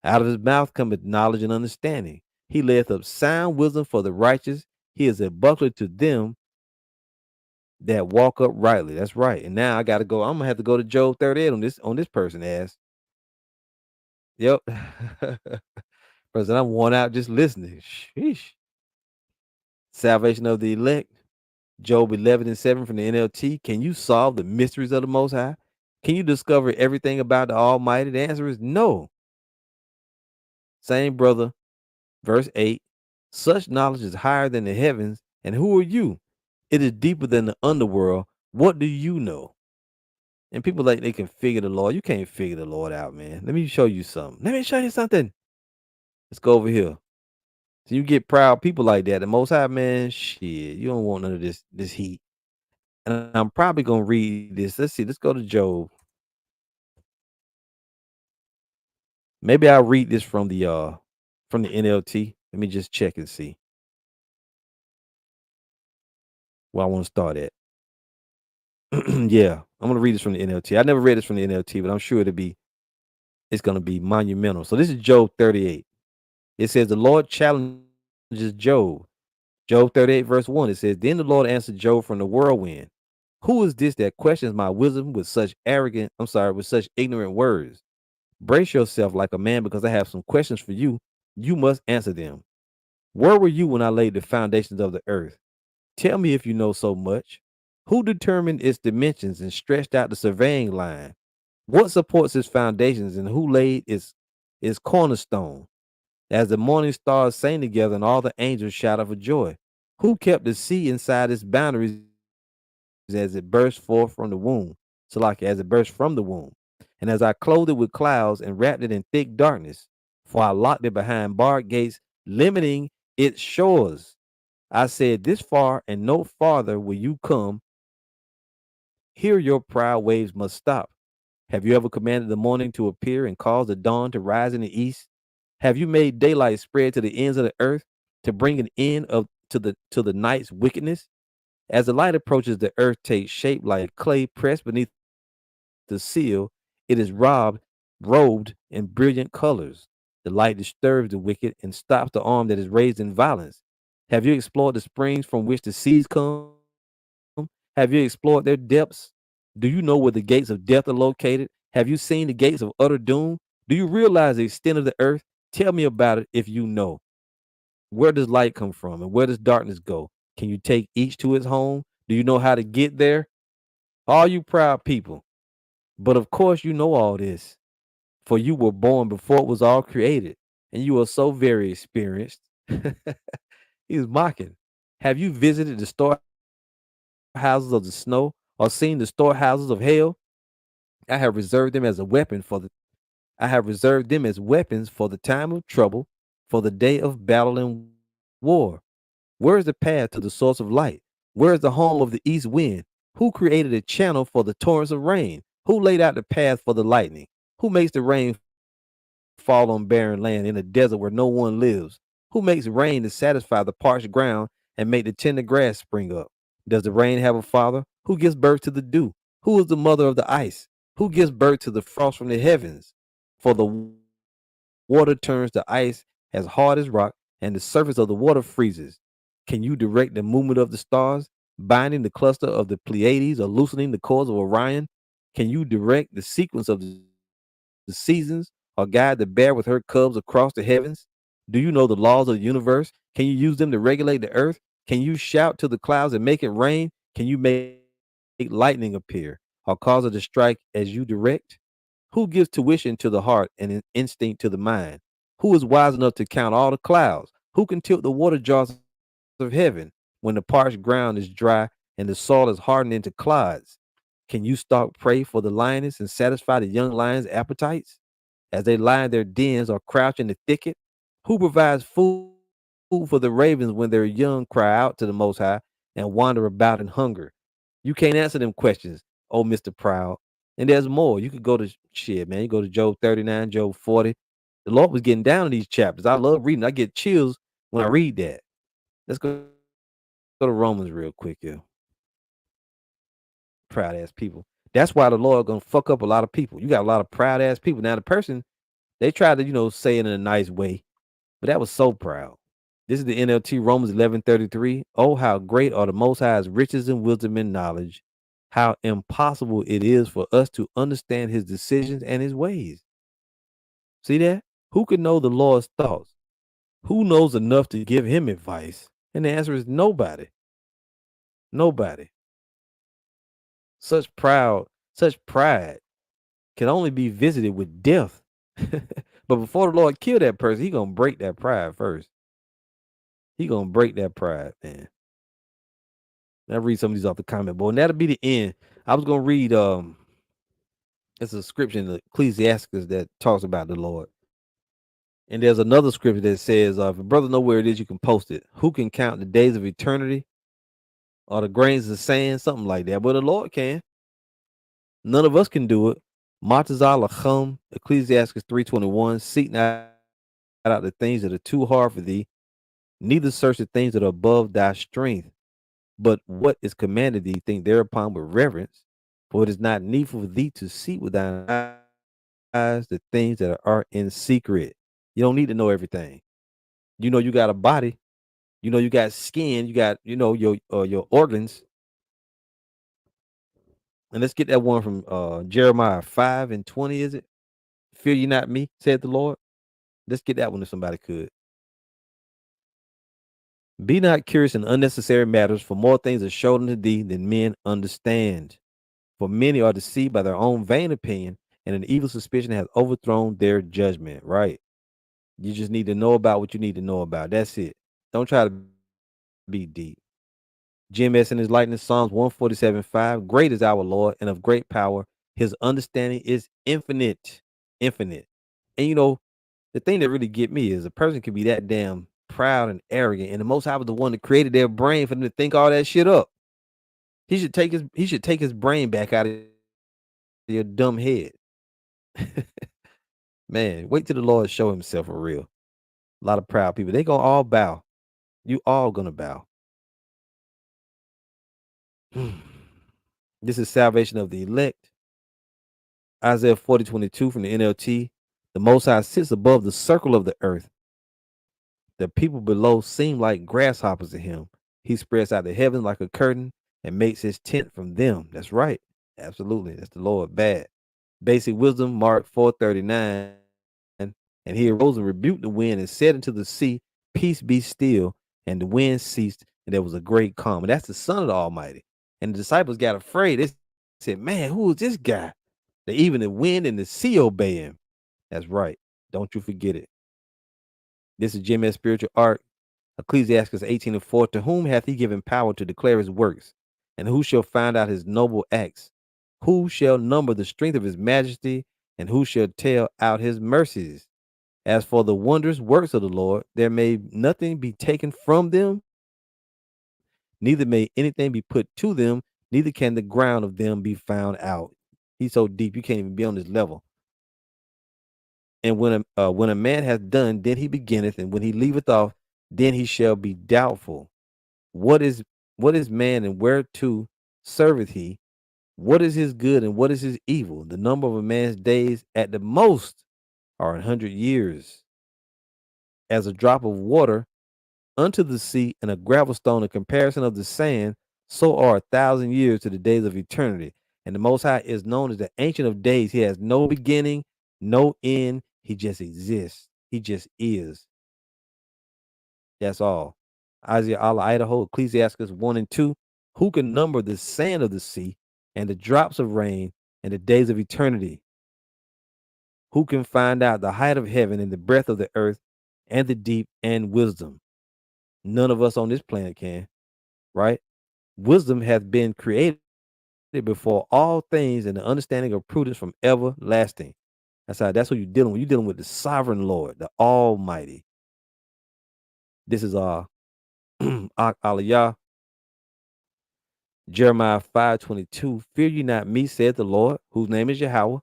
Speaker 1: out of his mouth cometh knowledge and understanding. He layeth up sound wisdom for the righteous. He is a buckler to them that walk uprightly. That's right. And now I gotta go. I'm gonna have to go to Job 38 on this person ass. Yep. Person, I'm worn out just listening. Sheesh. Salvation of the elect. Job 11:7 from the NLT. Can you solve the mysteries of the Most High? Can you discover everything about the Almighty? The answer is no. Same brother. Verse 8. Such knowledge is higher than the heavens. And who are you? It is deeper than the underworld. What do you know? And people like they can figure the Lord. You can't figure the Lord out, man. Let me show you something. Let me show you something. Let's go over here. So you get proud people like that. The Most High, man, shit, you don't want none of this heat. And I'm probably gonna read this. Let's see. Let's go to Job. Maybe I'll read this from the NLT. Let me just check and see where I want to start at. Yeah, I'm gonna read this from the NLT. I never read this from the NLT, but I'm sure it's gonna be monumental. So this is Job 38. It says the Lord challenges Job. Job 38, verse 1. It says, then the Lord answered Job from the whirlwind. Who is this that questions my wisdom with such ignorant words? Brace yourself like a man because I have some questions for you. You must answer them. Where were you when I laid the foundations of the earth? Tell me if you know so much. Who determined its dimensions and stretched out the surveying line? What supports its foundations and who laid its cornerstone? As the morning stars sang together and all the angels shouted for joy. Who kept the sea inside its boundaries as it burst forth from the womb? So like as it burst from the womb. And as I clothed it with clouds and wrapped it in thick darkness, for I locked it behind barred gates, limiting its shores. I said, this far and no farther will you come. Here your proud waves must stop. Have you ever commanded the morning to appear and caused the dawn to rise in the east? Have you made daylight spread to the ends of the earth to bring an end to the night's wickedness? As the light approaches, the earth takes shape like clay pressed beneath the seal. It is robed in brilliant colors. The light disturbs the wicked and stops the arm that is raised in violence. Have you explored the springs from which the seas come? Have you explored their depths? Do you know where the gates of death are located? Have you seen the gates of utter doom? Do you realize the extent of the earth? Tell me about it if you know. Where does light come from and where does darkness go? Can you take each to its home? Do you know how to get there? All you proud people. But of course, you know all this, for you were born before it was all created, and you are so very experienced. He was mocking. Have you visited the storehouses of the snow or seen the storehouses of hell? I have reserved them as a weapon for the I have reserved them as weapons for the time of trouble, for the day of battle and war. Where is the path to the source of light? Where is the home of the east wind? Who created a channel for the torrents of rain? Who laid out the path for the lightning? Who makes the rain fall on barren land in a desert where no one lives? Who makes rain to satisfy the parched ground and make the tender grass spring up? Does the rain have a father? Who gives birth to the dew? Who is the mother of the ice? Who gives birth to the frost from the heavens? For the water turns the ice as hard as rock, and the surface of the water freezes. Can you direct the movement of the stars, binding the cluster of the Pleiades or loosening the cords of Orion? Can you direct the sequence of the seasons or guide the bear with her cubs across the heavens? Do you know the laws of the universe? Can you use them to regulate the earth? Can you shout to the clouds and make it rain? Can you make lightning appear or cause it to strike as you direct? Who gives tuition to the heart and an instinct to the mind? Who is wise enough to count all the clouds? Who can tilt the water jars of heaven when the parched ground is dry and the soil is hardened into clods? Can you stalk prey for the lioness and satisfy the young lion's appetites as they lie in their dens or crouch in the thicket? Who provides food for the ravens when their young cry out to the Most High and wander about in hunger? You can't answer them questions, oh Mr. Proud. And there's more. You could go to shit, man. You go to Job 39, Job 40. The Lord was getting down in these chapters. I love reading. I get chills when I read that. Let's go to Romans real quick here. Proud ass people. That's why the Lord gonna fuck up a lot of people. You got a lot of proud ass people. Now the person, they tried to, say it in a nice way, but that was so proud. This is the NLT Romans 11:33. Oh, how great are the Most High's riches and wisdom and knowledge. How impossible it is for us to understand his decisions and his ways. See that? Who can know the Lord's thoughts? Who knows enough to give him advice? And the answer is nobody. Nobody. Such pride can only be visited with death. But before the Lord kill that person, he gonna break that pride first. He gonna break that pride, man. I read some of these off the comment board, and that'll be the end. I was gonna read it's a scripture in the Ecclesiasticus that talks about the Lord. And there's another scripture that says, if a brother know where it is, you can post it. Who can count the days of eternity or the grains of sand, something like that? But the Lord can. None of us can do it. Matazal Achum, Ecclesiastes 3:21, seek not out the things that are too hard for thee, neither search the things that are above thy strength. But what is commanded thee, think thereupon with reverence, for it is not needful for thee to see with thine eyes the things that are in secret. You don't need to know everything. You know, you got a body, you know, you got skin, you got, your organs. And let's get that one from Jeremiah 5:20, is it? Fear ye not me, said the Lord. Let's get that one if somebody could. Be not curious in unnecessary matters, for more things are showed unto thee than men understand. For many are deceived by their own vain opinion, and an evil suspicion has overthrown their judgment. Right? You just need to know about what you need to know about. That's it. Don't try to be deep. Jim S. in his lightning, Psalms 147:5. Great is our Lord and of great power. His understanding is infinite. Infinite. And the thing that really get me is a person can be that damn proud and arrogant, and the Most High was the one that created their brain for them to think all that shit up. He should take his brain back out of your dumb head. Man, wait till the Lord show himself for real. A lot of proud people, they gonna all bow. You all gonna bow. This is salvation of the elect. Isaiah 40:22 from the NLT. The Most High sits above the circle of the earth. The people below seem like grasshoppers to him. He spreads out the heavens like a curtain and makes his tent from them. That's right. Absolutely. That's the Lord. Bad. Basic wisdom, Mark 4:39. And he arose and rebuked the wind and said unto the sea, Peace be still. And the wind ceased, and there was a great calm. And that's the Son of the Almighty. And the disciples got afraid. They said, Man, who is this guy? That even the wind and the sea obey him. That's right. Don't you forget it. This is Jim S. Spiritual Art. Ecclesiastes 18:4. To whom hath he given power to declare his works? And who shall find out his noble acts? Who shall number the strength of his majesty? And who shall tell out his mercies? As for the wondrous works of the Lord, there may nothing be taken from them, neither may anything be put to them, neither can the ground of them be found out. He's so deep, you can't even be on this level. And when a man hath done, then he beginneth, and when he leaveth off, then he shall be doubtful. What is what is man, and whereto serveth he? What is his good, and what is his evil? The number of a man's days at the most are 100 years. As a drop of water unto the sea, and a gravel stone in comparison of the sand, so are 1,000 years to the days of eternity. And the Most High is known as the Ancient of Days. He has no beginning, no end. He just exists. He just is. That's all. Isaiah Allah, Idaho, Ecclesiastes 1 and 2. Who can number the sand of the sea and the drops of rain and the days of eternity? Who can find out the height of heaven and the breadth of the earth and the deep and wisdom? None of us on this planet can, right? Wisdom hath been created before all things, and the understanding of prudence from everlasting. That's who you're dealing with. You're dealing with the sovereign Lord, the Almighty. This is Aliyah, Jeremiah 5:22. Fear ye not me, saith the Lord, whose name is Yahweh.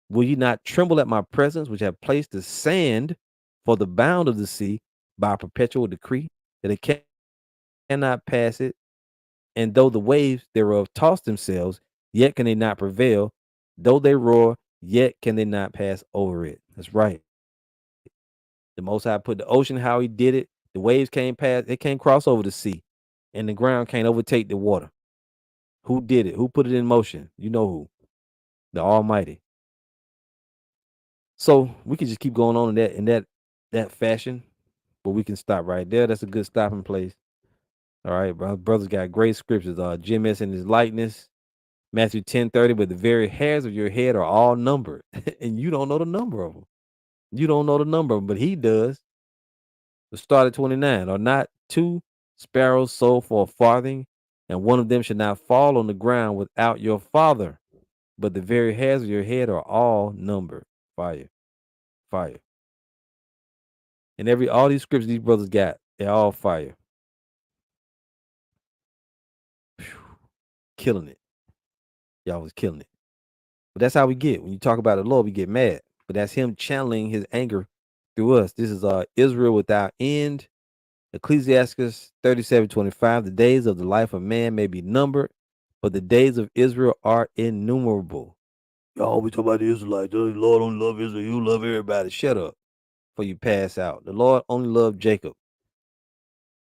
Speaker 1: Will ye not tremble at my presence, which have placed the sand for the bound of the sea by a perpetual decree, that it cannot pass it? And though the waves thereof toss themselves, yet can they not prevail. Though they roar, yet can they not pass over it. That's right. The Most High put the ocean how he did it. The waves can't pass, it can't cross over the sea, and the ground can't overtake the water. Who did it? Who put it in motion? You know who. The Almighty. So we can just keep going on in that fashion, but we can stop right there. That's a good stopping place. All right, brothers got great scriptures. Jim S. in his likeness, Matthew 10:30. But the very hairs of your head are all numbered, and you don't know the number of them. You don't know the number of them, but he does. Let's start at 29. Are not two sparrows sold for a farthing, and one of them shall not fall on the ground without your Father, but the very hairs of your head are all numbered. Fire, fire. And all these scriptures these brothers got, they're all fire. Killing it. Y'all was killing it. But that's how we get. When you talk about the Lord, we get mad. But that's him channeling his anger through us. This is Israel without end. Ecclesiastes 37:25. The days of the life of man may be numbered, but the days of Israel are innumerable. Y'all we talk about the Israelites. The Lord only love Israel. You love everybody. Shut up before you pass out. The Lord only loved Jacob.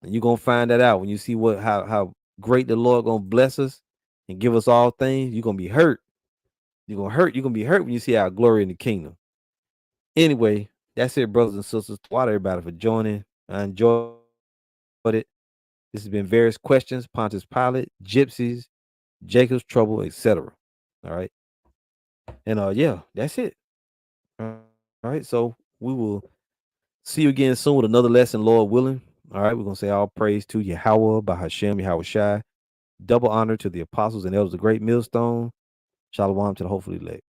Speaker 1: And you're gonna find that out when you see how great the Lord gonna bless us and give us all things. You're gonna be hurt. You're gonna hurt. You're gonna be hurt when you see our glory in the kingdom. Anyway, that's it, brothers and sisters. Thank everybody for joining. I enjoyed it. This has been various questions: Pontius Pilate, Gypsies, Jacob's trouble, etc. All right, and yeah, that's it. All right, so we will see you again soon with another lesson, Lord willing. All right, we're gonna say all praise to Yahweh, Bahashem, Yahweh Shai. Double honor to the apostles and elders of the great millstone. Shalom to the hopefully elect.